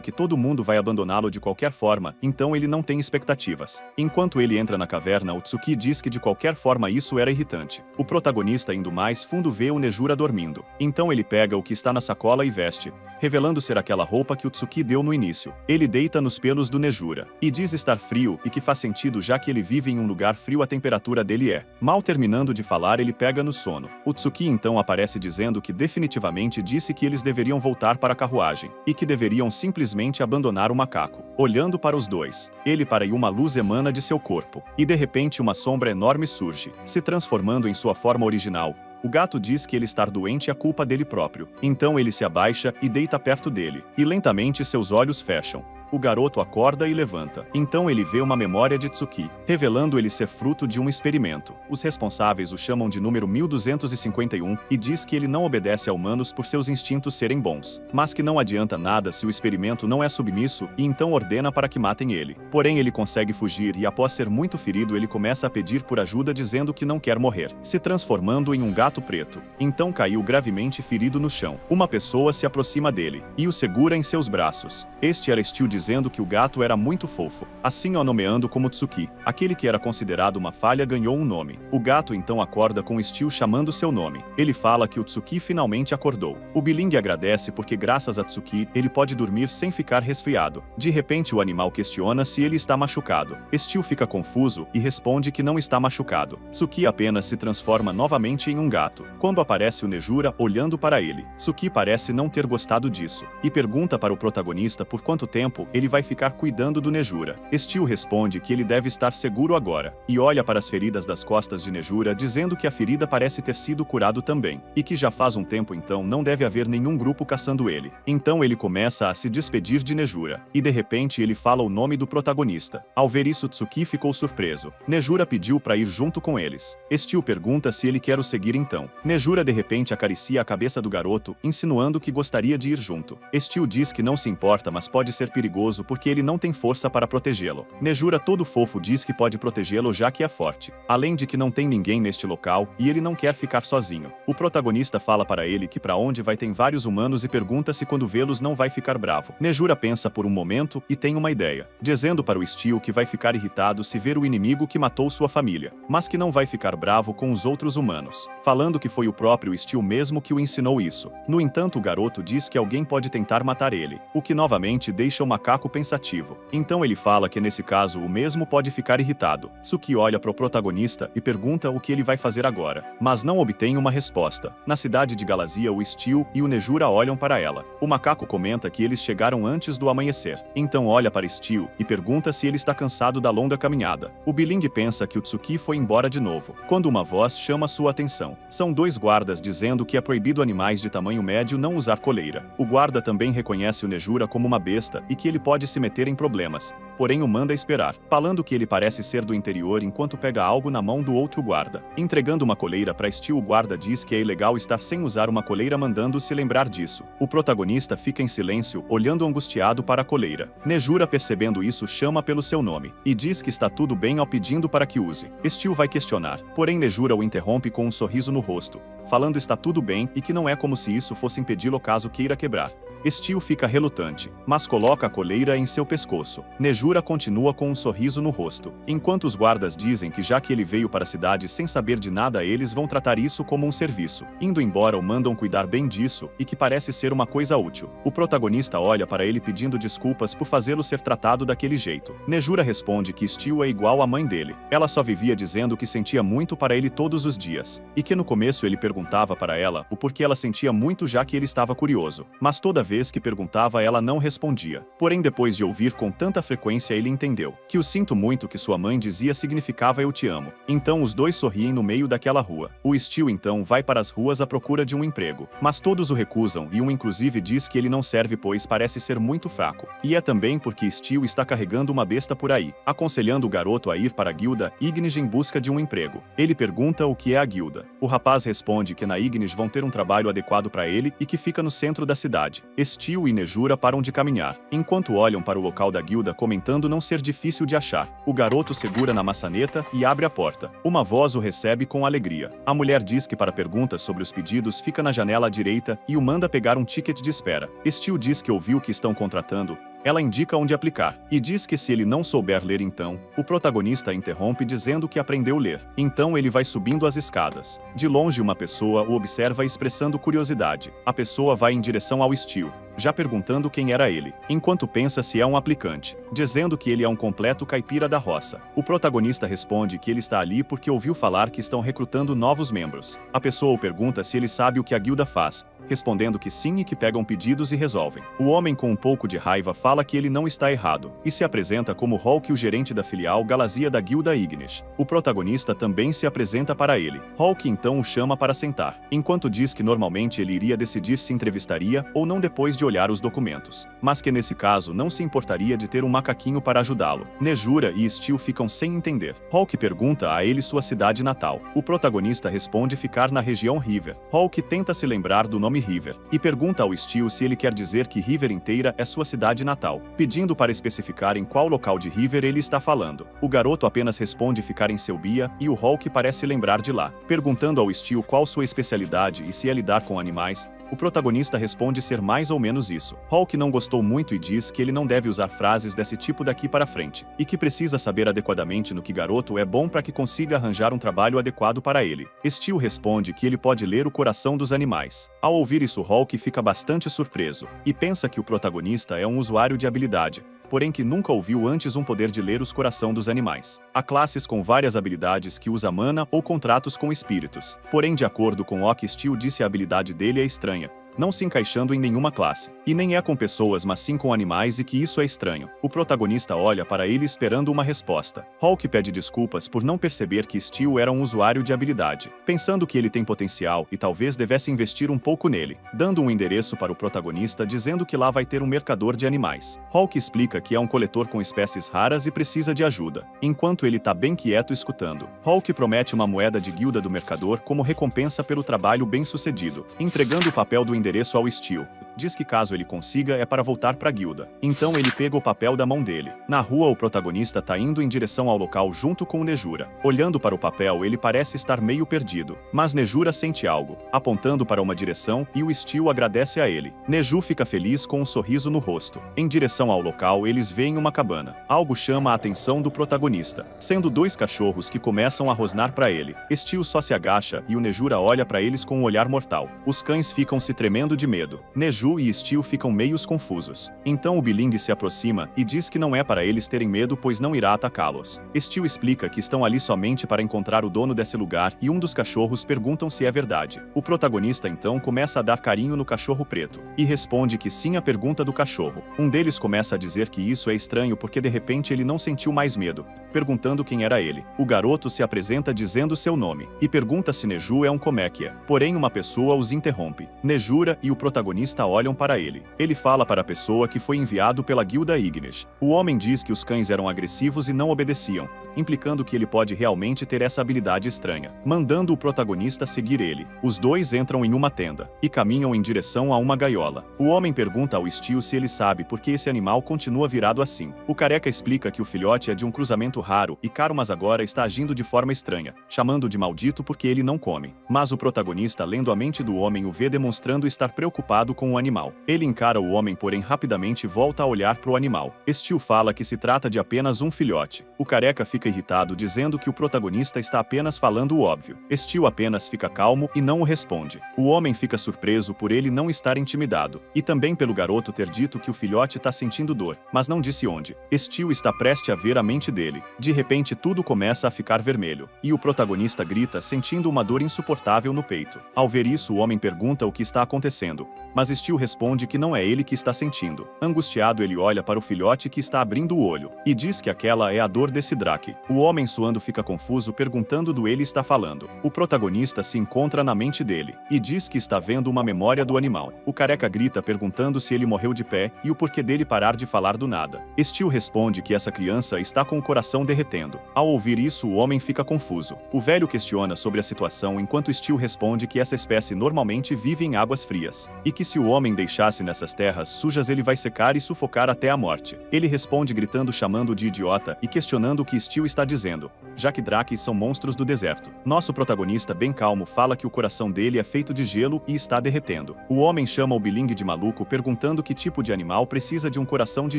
que todo mundo vai abandoná-lo de qualquer forma, então ele não tem expectativas. Enquanto ele entra na caverna, o Tsuki diz que de qualquer forma isso era irritante. O protagonista indo mais fundo vê o Nejura dormindo. Então ele pega o que está na sacola e veste, revelando ser aquela roupa que o Tsuki deu no início. Ele deita nos pelos do Nejura e diz estar frio e que faz sentido já que ele vive em um lugar frio, a temperatura dele é. Mal terminando de falar, ele pega no sono. O Tsuki então aparece dizendo que definitivamente disse que eles deveriam voltar para a carruagem e que deveriam simplesmente abandonar o macaco. Olhando para os dois, ele para e uma luz emana de seu corpo, e de repente uma sombra enorme surge, se transformando em sua forma original. O gato diz que ele estar doente é culpa dele próprio. Então ele se abaixa e deita perto dele, e lentamente seus olhos fecham. O garoto acorda e levanta. Então ele vê uma memória de Tsuki, revelando ele ser fruto de um experimento. Os responsáveis o chamam de número 1251 e diz que ele não obedece a humanos por seus instintos serem bons, mas que não adianta nada se o experimento não é submisso, e então ordena para que matem ele. Porém ele consegue fugir e após ser muito ferido ele começa a pedir por ajuda dizendo que não quer morrer, se transformando em um gato preto. Então caiu gravemente ferido no chão. Uma pessoa se aproxima dele e o segura em seus braços. Este era Steel dizendo que o gato era muito fofo, assim o nomeando como Tsuki. Aquele que era considerado uma falha ganhou um nome. O gato então acorda com Steel chamando seu nome. Ele fala que o Tsuki finalmente acordou. O Biling agradece porque graças a Tsuki, ele pode dormir sem ficar resfriado. De repente o animal questiona se ele está machucado. Steel fica confuso e responde que não está machucado. Tsuki apenas se transforma novamente em um gato. Quando aparece o Nejura olhando para ele, Tsuki parece não ter gostado disso, e pergunta para o protagonista por quanto tempo ele vai ficar cuidando do Nejura. Steel responde que ele deve estar seguro agora, e olha para as feridas das costas de Nejura dizendo que a ferida parece ter sido curado também, e que já faz um tempo então não deve haver nenhum grupo caçando ele. Então ele começa a se despedir de Nejura, e de repente ele fala o nome do protagonista. Ao ver isso Tsuki ficou surpreso. Nejura pediu para ir junto com eles. Steel pergunta se ele quer o seguir então. Nejura de repente acaricia a cabeça do garoto, insinuando que gostaria de ir junto. Steel diz que não se importa, mas pode ser perigoso porque ele não tem força para protegê-lo. Nejura todo fofo diz que pode protegê-lo já que é forte. Além de que não tem ninguém neste local e ele não quer ficar sozinho. O protagonista fala para ele que para onde vai tem vários humanos e pergunta se quando vê-los não vai ficar bravo. Nejura pensa por um momento e tem uma ideia, dizendo para o Steel que vai ficar irritado se ver o inimigo que matou sua família, mas que não vai ficar bravo com os outros humanos, falando que foi o próprio Steel mesmo que o ensinou isso. No entanto o garoto diz que alguém pode tentar matar ele, o que novamente deixa o macaco pensativo. Então ele fala que nesse caso o mesmo pode ficar irritado. Tsuki olha para o protagonista e pergunta o que ele vai fazer agora, mas não obtém uma resposta. Na cidade de Galazia o Steel e o Nejura olham para ela. O macaco comenta que eles chegaram antes do amanhecer. Então olha para Steel e pergunta se ele está cansado da longa caminhada. O Biling pensa que o Tsuki foi embora de novo, quando uma voz chama sua atenção. São dois guardas dizendo que é proibido animais de tamanho médio não usar coleira. O guarda também reconhece o Nejura como uma besta e que ele pode se meter em problemas, porém o manda esperar, falando que ele parece ser do interior enquanto pega algo na mão do outro guarda. Entregando uma coleira para Steel, o guarda diz que é ilegal estar sem usar uma coleira, mandando-se lembrar disso. O protagonista fica em silêncio, olhando angustiado para a coleira. Nejura, percebendo isso, chama pelo seu nome e diz que está tudo bem ao pedindo para que use. Steel vai questionar, porém Nejura o interrompe com um sorriso no rosto, falando está tudo bem e que não é como se isso fosse impedi-lo caso queira quebrar. Steel fica relutante, mas coloca a coleira em seu pescoço. Nejura continua com um sorriso no rosto. Enquanto os guardas dizem que já que ele veio para a cidade sem saber de nada, eles vão tratar isso como um serviço. Indo embora, o mandam cuidar bem disso e que parece ser uma coisa útil. O protagonista olha para ele pedindo desculpas por fazê-lo ser tratado daquele jeito. Nejura responde que Steel é igual à mãe dele. Ela só vivia dizendo que sentia muito para ele todos os dias. E que no começo ele perguntava para ela o porquê ela sentia muito, já que ele estava curioso. Mas toda vez que perguntava, ela não respondia. Porém, depois de ouvir com tanta frequência, ele entendeu que o sinto muito que sua mãe dizia significava eu te amo. Então os dois sorriem no meio daquela rua. O Steel então vai para as ruas à procura de um emprego. Mas todos o recusam e um inclusive diz que ele não serve pois parece ser muito fraco. E é também porque Steel está carregando uma besta por aí, aconselhando o garoto a ir para a guilda Ignis em busca de um emprego. Ele pergunta o que é a guilda. O rapaz responde que na Ignis vão ter um trabalho adequado para ele e que fica no centro da cidade. Steel e Nejura param de caminhar, enquanto olham para o local da guilda, comentando não ser difícil de achar. O garoto segura na maçaneta e abre a porta. Uma voz o recebe com alegria. A mulher diz que para perguntas sobre os pedidos fica na janela à direita e o manda pegar um ticket de espera. Steel diz que ouviu que estão contratando. Ela indica onde aplicar, e diz que se ele não souber ler então, o protagonista interrompe dizendo que aprendeu a ler. Então ele vai subindo as escadas. De longe uma pessoa o observa expressando curiosidade. A pessoa vai em direção ao Steel, já perguntando quem era ele, enquanto pensa se é um aplicante, dizendo que ele é um completo caipira da roça. O protagonista responde que ele está ali porque ouviu falar que estão recrutando novos membros. A pessoa o pergunta se ele sabe o que a guilda faz, respondendo que sim e que pegam pedidos e resolvem. O homem, com um pouco de raiva, fala que ele não está errado, e se apresenta como Hulk, o gerente da filial Galazia da guilda Ignis. O protagonista também se apresenta para ele. Hulk então o chama para sentar, enquanto diz que normalmente ele iria decidir se entrevistaria ou não depois de olhar os documentos, mas que nesse caso não se importaria de ter um macaquinho para ajudá-lo. Nejura e Steel ficam sem entender. Hulk pergunta a ele sua cidade natal. O protagonista responde ficar na região River. Hulk tenta se lembrar do nome River, e pergunta ao Steel se ele quer dizer que River inteira é sua cidade natal, pedindo para especificar em qual local de River ele está falando. O garoto apenas responde ficar em Selbia, e o Hulk parece lembrar de lá. Perguntando ao Steel qual sua especialidade e se é lidar com animais, o protagonista responde ser mais ou menos isso. Hulk não gostou muito e diz que ele não deve usar frases desse tipo daqui para frente, e que precisa saber adequadamente no que garoto é bom para que consiga arranjar um trabalho adequado para ele. Steel responde que ele pode ler o coração dos animais. Ao ouvir isso, Hulk fica bastante surpreso, e pensa que o protagonista é um usuário de habilidade, porém que nunca ouviu antes um poder de ler os corações dos animais. Há classes com várias habilidades que usa mana ou contratos com espíritos. Porém, de acordo com o que Steel disse, a habilidade dele é estranha, não se encaixando em nenhuma classe. E nem é com pessoas, mas sim com animais, e que isso é estranho. O protagonista olha para ele esperando uma resposta. Hulk pede desculpas por não perceber que Steel era um usuário de habilidade, pensando que ele tem potencial e talvez devesse investir um pouco nele, dando um endereço para o protagonista dizendo que lá vai ter um mercador de animais. Hulk explica que é um coletor com espécies raras e precisa de ajuda, enquanto ele tá bem quieto escutando. Hulk promete uma moeda de guilda do mercador como recompensa pelo trabalho bem sucedido, entregando o papel do endereço ao Steel. Diz que caso ele consiga é para voltar para a guilda. Então ele pega o papel da mão dele. Na rua, o protagonista tá indo em direção ao local junto com o Nejura. Olhando para o papel, ele parece estar meio perdido, mas Nejura sente algo, apontando para uma direção, e o Steel agradece a ele. Neju fica feliz com um sorriso no rosto. Em direção ao local, eles veem uma cabana. Algo chama a atenção do protagonista, sendo dois cachorros que começam a rosnar para ele. Steel só se agacha e o Nejura olha para eles com um olhar mortal. Os cães ficam se tremendo de medo. Neju e Steel ficam meios confusos. Então o Biling se aproxima e diz que não é para eles terem medo, pois não irá atacá-los. Steel explica que estão ali somente para encontrar o dono desse lugar, e um dos cachorros perguntam se é verdade. O protagonista então começa a dar carinho no cachorro preto, e responde que sim à pergunta do cachorro. Um deles começa a dizer que isso é estranho porque de repente ele não sentiu mais medo, perguntando quem era ele. O garoto se apresenta dizendo seu nome, e pergunta se Neju é um Komekia. Porém uma pessoa os interrompe. Nejura e o protagonista olham para ele. Ele fala para a pessoa que foi enviado pela guilda Ignis. O homem diz que os cães eram agressivos e não obedeciam, implicando que ele pode realmente ter essa habilidade estranha, mandando o protagonista seguir ele. Os dois entram em uma tenda e caminham em direção a uma gaiola. O homem pergunta ao Steel se ele sabe por que esse animal continua virado assim. O careca explica que o filhote é de um cruzamento raro e caro, mas agora está agindo de forma estranha, chamando de maldito porque ele não come. Mas o protagonista, lendo a mente do homem, o vê demonstrando estar preocupado com o animal. Ele encara o homem, porém rapidamente volta a olhar para o animal. Steel fala que se trata de apenas um filhote. O careca fica irritado, dizendo que o protagonista está apenas falando o óbvio. Steel apenas fica calmo e não o responde. O homem fica surpreso por ele não estar intimidado, e também pelo garoto ter dito que o filhote está sentindo dor, mas não disse onde. Steel está prestes a ver a mente dele. De repente tudo começa a ficar vermelho, e o protagonista grita, sentindo uma dor insuportável no peito. Ao ver isso, o homem pergunta o que está acontecendo, mas Steel responde que não é ele que está sentindo. Angustiado, ele olha para o filhote que está abrindo o olho, e diz que aquela é a dor desse Drake. O homem, suando, fica confuso, perguntando do ele está falando. O protagonista se encontra na mente dele, e diz que está vendo uma memória do animal. O careca grita perguntando se ele morreu de pé, e o porquê dele parar de falar do nada. Steel responde que essa criança está com o coração derretendo. Ao ouvir isso, o homem fica confuso. O velho questiona sobre a situação, enquanto Steel responde que essa espécie normalmente vive em águas frias, e que se o homem deixasse nessas terras sujas ele vai secar e sufocar até a morte. Ele responde gritando, chamando de idiota e questionando o que Steel está dizendo, já que Drakes são monstros do deserto. Nosso protagonista, bem calmo, fala que o coração dele é feito de gelo e está derretendo. O homem chama o Biling de maluco, perguntando que tipo de animal precisa de um coração de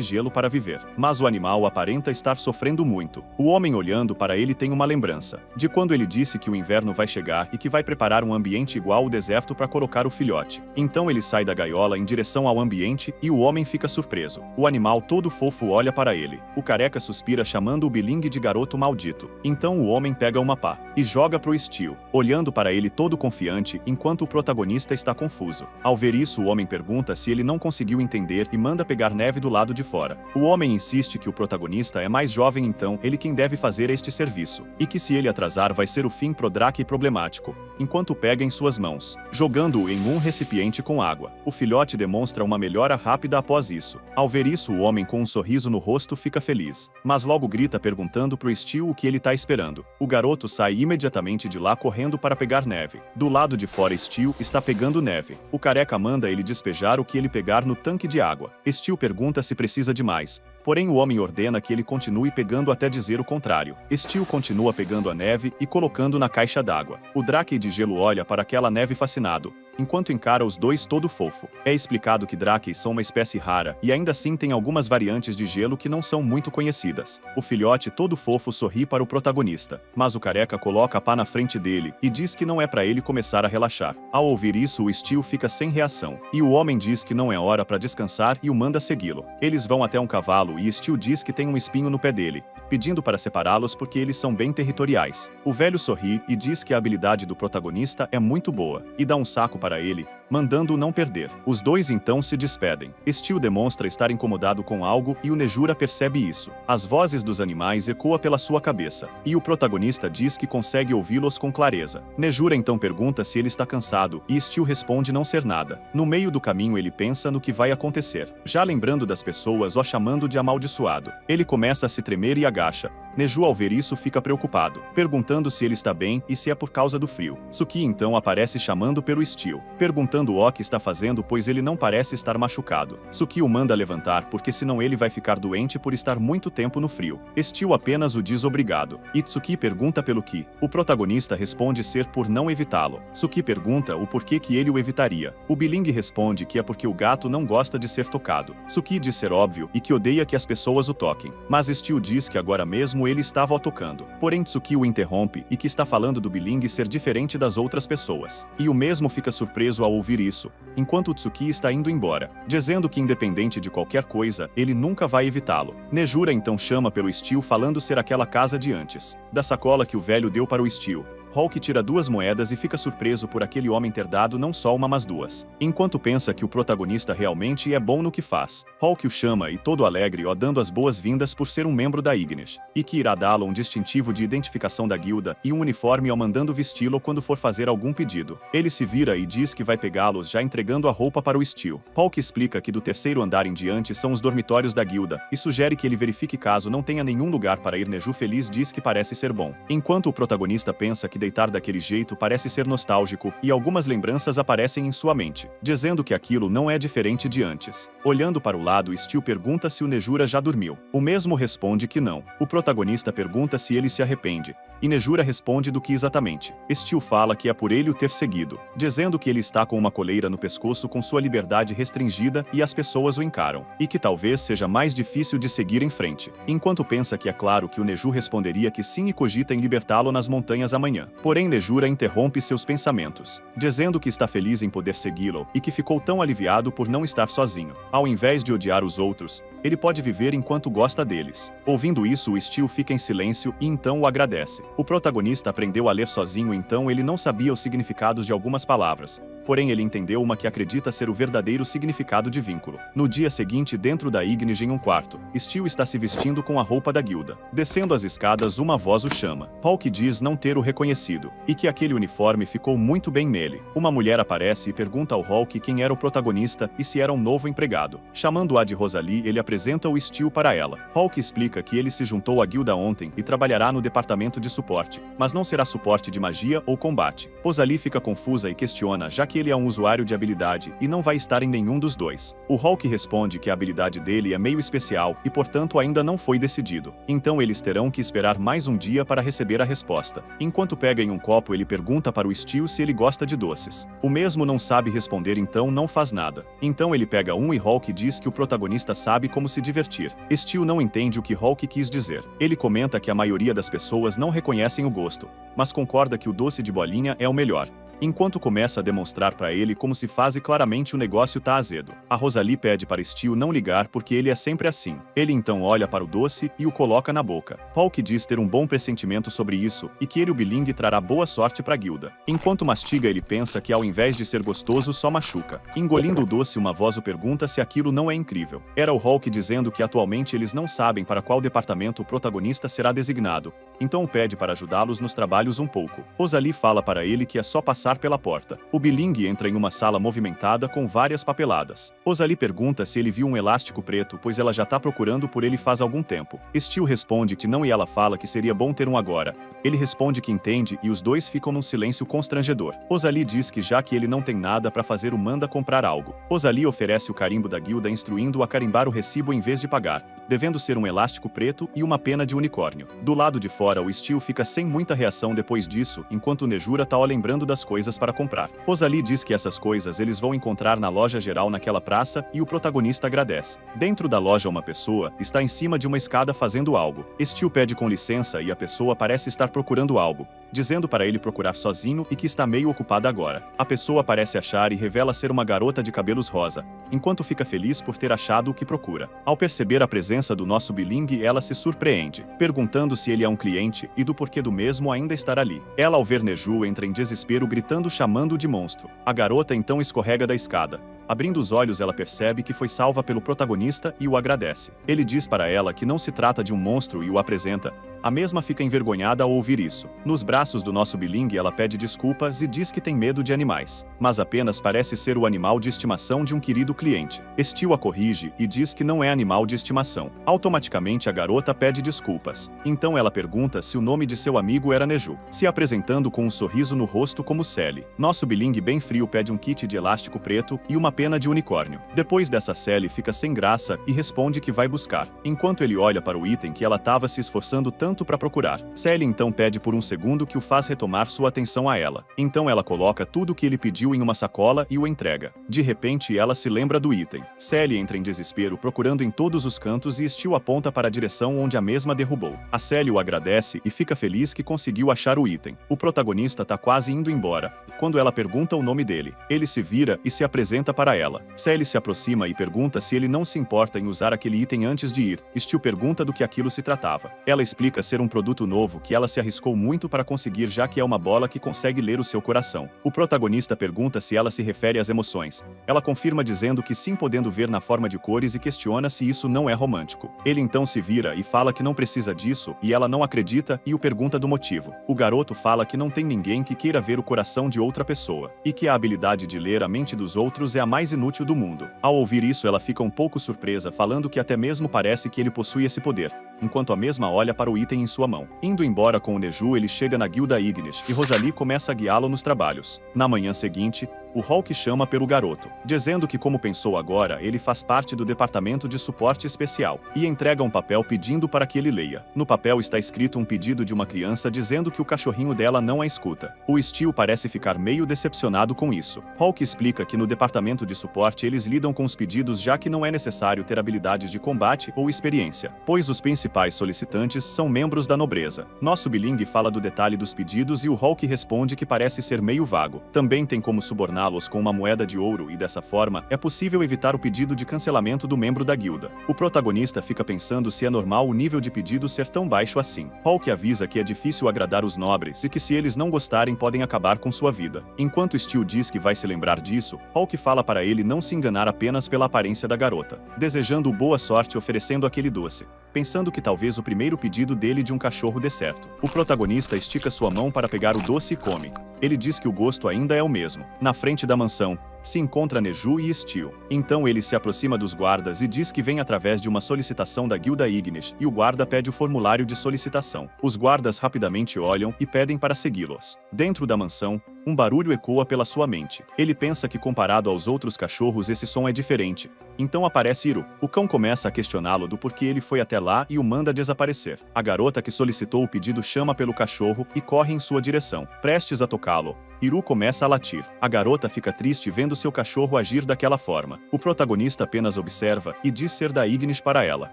gelo para viver. Mas o animal aparenta estar sofrendo muito. O homem, olhando para ele, tem uma lembrança de quando ele disse que o inverno vai chegar e que vai preparar um ambiente igual ao deserto para colocar o filhote. Então ele sai da gaiola em direção ao ambiente e o homem fica surpreso. O animal todo fofo olha para ele. O careca suspira, chamando o Biling de garoto maldito. Então o homem pega uma pá e joga pro Steel, olhando para ele todo confiante, enquanto o protagonista está confuso. Ao ver isso, o homem pergunta se ele não conseguiu entender e manda pegar neve do lado de fora. O homem insiste que o protagonista é mais jovem, então ele quem deve fazer este serviço, e que se ele atrasar vai ser o fim pro Drake problemático, enquanto pega em suas mãos, jogando-o em um recipiente com água. O filhote demonstra uma melhora rápida após isso. Ao ver isso, o homem, com um sorriso no rosto, fica feliz, mas logo grita perguntando pro Steel o que ele está esperando. O garoto sai imediatamente de lá correndo para pegar neve. Do lado de fora, Steel está pegando neve. O careca manda ele despejar o que ele pegar no tanque de água. Steel pergunta se precisa de mais, porém o homem ordena que ele continue pegando até dizer o contrário. Steel continua pegando a neve e colocando na caixa d'água. O Drake de gelo olha para aquela neve fascinado, enquanto encara os dois todo fofo. É explicado que Drakes são uma espécie rara, e ainda assim tem algumas variantes de gelo que não são muito conhecidas. O filhote todo fofo sorri para o protagonista, mas o careca coloca a pá na frente dele e diz que não é para ele começar a relaxar. Ao ouvir isso, o Steel fica sem reação, e o homem diz que não é hora para descansar e o manda segui-lo. Eles vão até um cavalo e Steel diz que tem um espinho no pé dele, pedindo para separá-los porque eles são bem territoriais. O velho sorri e diz que a habilidade do protagonista é muito boa, e dá um saco para ele, mandando-o não perder. Os dois então se despedem. Steel demonstra estar incomodado com algo e o Nejura percebe isso. As vozes dos animais ecoam pela sua cabeça, e o protagonista diz que consegue ouvi-los com clareza. Nejura então pergunta se ele está cansado, e Steel responde não ser nada. No meio do caminho ele pensa no que vai acontecer, já lembrando das pessoas o chamando de amaldiçoado. Ele começa a se tremer e agacha. Neju, ao ver isso, fica preocupado, perguntando se ele está bem e se é por causa do frio. Suki então aparece chamando pelo Steel, perguntando o que está fazendo, pois ele não parece estar machucado. Suki o manda levantar porque senão ele vai ficar doente por estar muito tempo no frio. Steel apenas o diz obrigado. Itsuki pergunta pelo que. O protagonista responde ser por não evitá-lo. Suki pergunta o porquê que ele o evitaria. O Biling responde que é porque o gato não gosta de ser tocado. Suki diz ser óbvio e que odeia que as pessoas o toquem. Mas Steel diz que agora mesmo ele estava o tocando. Porém Tsuki o interrompe e que está falando do Biling ser diferente das outras pessoas. E o mesmo fica surpreso ao ouvir isso, enquanto Tsuki está indo embora, dizendo que independente de qualquer coisa, ele nunca vai evitá-lo. Nejura então chama pelo Steel falando ser aquela casa de antes, da sacola que o velho deu para o Steel. Hulk tira 2 moedas e fica surpreso por aquele homem ter dado não só uma mas 2. Enquanto pensa que o protagonista realmente é bom no que faz, Hulk o chama e todo alegre o dando as boas-vindas por ser um membro da Ignis, e que irá dá-lo um distintivo de identificação da guilda e um uniforme ao mandando vesti-lo quando for fazer algum pedido. Ele se vira e diz que vai pegá-los já entregando a roupa para o Steel. Hulk explica que do terceiro andar em diante são os dormitórios da guilda e sugere que ele verifique caso não tenha nenhum lugar para ir. Neju feliz diz que parece ser bom. Enquanto o protagonista pensa que deitar daquele jeito parece ser nostálgico e algumas lembranças aparecem em sua mente, dizendo que aquilo não é diferente de antes. Olhando para o lado, Steel pergunta se o Nejura já dormiu. O mesmo responde que não. O protagonista pergunta se ele se arrepende, e Nejura responde do que exatamente. Steel fala que é por ele o ter seguido, dizendo que ele está com uma coleira no pescoço com sua liberdade restringida e as pessoas o encaram, e que talvez seja mais difícil de seguir em frente. Enquanto pensa que é claro que o Neju responderia que sim e cogita em libertá-lo nas montanhas amanhã. Porém Nejura interrompe seus pensamentos, dizendo que está feliz em poder segui-lo e que ficou tão aliviado por não estar sozinho. Ao invés de odiar os outros, ele pode viver enquanto gosta deles. Ouvindo isso, o Steel fica em silêncio e então o agradece. O protagonista aprendeu a ler sozinho, então ele não sabia os significados de algumas palavras. Porém ele entendeu uma que acredita ser o verdadeiro significado de vínculo. No dia seguinte, dentro da Ignis em um quarto, Steel está se vestindo com a roupa da guilda. Descendo as escadas, uma voz o chama. Hulk diz não ter o reconhecido, e que aquele uniforme ficou muito bem nele. Uma mulher aparece e pergunta ao Hulk quem era o protagonista e se era um novo empregado. Chamando-a de Rosalie, ele apresenta o Steel para ela. Hulk explica que ele se juntou à guilda ontem e trabalhará no departamento de suporte, mas não será suporte de magia ou combate. Rosalie fica confusa e questiona, já que ele é um usuário de habilidade e não vai estar em nenhum dos dois. O Hulk responde que a habilidade dele é meio especial e portanto ainda não foi decidido. Então eles terão que esperar mais um dia para receber a resposta. Enquanto pega em um copo, ele pergunta para o Steel se ele gosta de doces. O mesmo não sabe responder, então não faz nada. Então ele pega um e Hulk diz que o protagonista sabe como se divertir. Steel não entende o que Hulk quis dizer. Ele comenta que a maioria das pessoas não reconhecem o gosto, mas concorda que o doce de bolinha é o melhor. Enquanto começa a demonstrar para ele como se faz e claramente o negócio tá azedo. A Rosalie pede para Steel não ligar porque ele é sempre assim. Ele então olha para o doce e o coloca na boca. Hulk diz ter um bom pressentimento sobre isso e que ele o Biling trará boa sorte para a guilda. Enquanto mastiga, ele pensa que ao invés de ser gostoso só machuca. Engolindo o doce, uma voz o pergunta se aquilo não é incrível. Era o Hulk dizendo que atualmente eles não sabem para qual departamento o protagonista será designado, então pede para ajudá-los nos trabalhos um pouco. Rosalie fala para ele que é só passar pela porta. O Biling entra em uma sala movimentada com várias papeladas. Rosalie pergunta se ele viu um elástico preto, pois ela já tá procurando por ele faz algum tempo. Steel responde que não e ela fala que seria bom ter um agora. Ele responde que entende e os dois ficam num silêncio constrangedor. Rosalie diz que já que ele não tem nada para fazer, o manda comprar algo. Rosalie oferece o carimbo da guilda, instruindo-o a carimbar o recibo em vez de pagar, devendo ser um elástico preto e uma pena de unicórnio. Do lado de fora, o Steel fica sem muita reação depois disso, enquanto o Nejura tá lembrando das coisas para comprar. Rosalie diz que essas coisas eles vão encontrar na loja geral naquela praça e o protagonista agradece. Dentro da loja, uma pessoa está em cima de uma escada fazendo algo. Steel pede com licença e a pessoa parece estar procurando algo, dizendo para ele procurar sozinho e que está meio ocupada agora. A pessoa parece achar e revela ser uma garota de cabelos rosa, enquanto fica feliz por ter achado o que procura. Ao perceber a presença do nosso Biling, ela se surpreende, perguntando se ele é um cliente e do porquê do mesmo ainda estar ali. Ela, ao ver Neju, entra em desespero, gritando, chamando-o de monstro. A garota então escorrega da escada. Abrindo os olhos, ela percebe que foi salva pelo protagonista e o agradece. Ele diz para ela que não se trata de um monstro e o apresenta. A mesma fica envergonhada ao ouvir isso. Nos braços do nosso Biling, ela pede desculpas e diz que tem medo de animais, mas apenas parece ser o animal de estimação de um querido cliente. Steel a corrige e diz que não é animal de estimação. Automaticamente a garota pede desculpas. Então ela pergunta se o nome de seu amigo era Neju, se apresentando com um sorriso no rosto como Sally. Nosso Biling, bem frio, pede um kit de elástico preto e uma pena de unicórnio. Depois dessa, Sally fica sem graça e responde que vai buscar, enquanto ele olha para o item que ela estava se esforçando tanto para procurar. Sally então pede por um segundo, que o faz retomar sua atenção a ela. Então ela coloca tudo o que ele pediu em uma sacola e o entrega. De repente ela se lembra do item. Sally entra em desespero, procurando em todos os cantos, e Steel aponta para a direção onde a mesma derrubou. A Sally o agradece e fica feliz que conseguiu achar o item. O protagonista tá quase indo embora, quando ela pergunta o nome dele. Ele se vira e se apresenta para para ela. Sally se aproxima e pergunta se ele não se importa em usar aquele item antes de ir. Stu pergunta do que aquilo se tratava. Ela explica ser um produto novo que ela se arriscou muito para conseguir, já que é uma bola que consegue ler o seu coração. O protagonista pergunta se ela se refere às emoções. Ela confirma dizendo que sim, podendo ver na forma de cores, e questiona se isso não é romântico. Ele então se vira e fala que não precisa disso, e ela não acredita e o pergunta do motivo. O garoto fala que não tem ninguém que queira ver o coração de outra pessoa, e que a habilidade de ler a mente dos outros é a mais inútil do mundo. Ao ouvir isso, ela fica um pouco surpresa, falando que até mesmo parece que ele possui esse poder, enquanto a mesma olha para o item em sua mão. Indo embora com o Neju, ele chega na guilda Ignis, e Rosalie começa a guiá-lo nos trabalhos. Na manhã seguinte, o Hulk chama pelo garoto, dizendo que, como pensou agora, ele faz parte do departamento de suporte especial, e entrega um papel pedindo para que ele leia. No papel está escrito um pedido de uma criança dizendo que o cachorrinho dela não a escuta. O Steel parece ficar meio decepcionado com isso. Hulk explica que no departamento de suporte eles lidam com os pedidos, já que não é necessário ter habilidades de combate ou experiência, pois os principais solicitantes são membros da nobreza. Nosso bilingue fala do detalhe dos pedidos e o Hulk responde que parece ser meio vago. Também tem como subornar com uma moeda de ouro, e dessa forma é possível evitar o pedido de cancelamento do membro da guilda. O protagonista fica pensando se é normal o nível de pedido ser tão baixo assim. Hulk avisa que é difícil agradar os nobres e que se eles não gostarem podem acabar com sua vida. Enquanto Steel diz que vai se lembrar disso, Hulk fala para ele não se enganar apenas pela aparência da garota, desejando boa sorte oferecendo aquele doce, pensando que talvez o primeiro pedido dele de um cachorro dê certo. O protagonista estica sua mão para pegar o doce e come. Ele diz que o gosto ainda é o mesmo. Na frente da mansão, se encontra Neju e Steel. Então ele se aproxima dos guardas e diz que vem através de uma solicitação da guilda Ignis, e o guarda pede o formulário de solicitação. Os guardas rapidamente olham e pedem para segui-los. Dentro da mansão, um barulho ecoa pela sua mente. Ele pensa que, comparado aos outros cachorros, esse som é diferente. Então aparece Iru. O cão começa a questioná-lo do porquê ele foi até lá e o manda desaparecer. A garota que solicitou o pedido chama pelo cachorro e corre em sua direção. Prestes a tocá-lo, Iru começa a latir. A garota fica triste vendo seu cachorro agir daquela forma. O protagonista apenas observa e diz ser da Ignis para ela.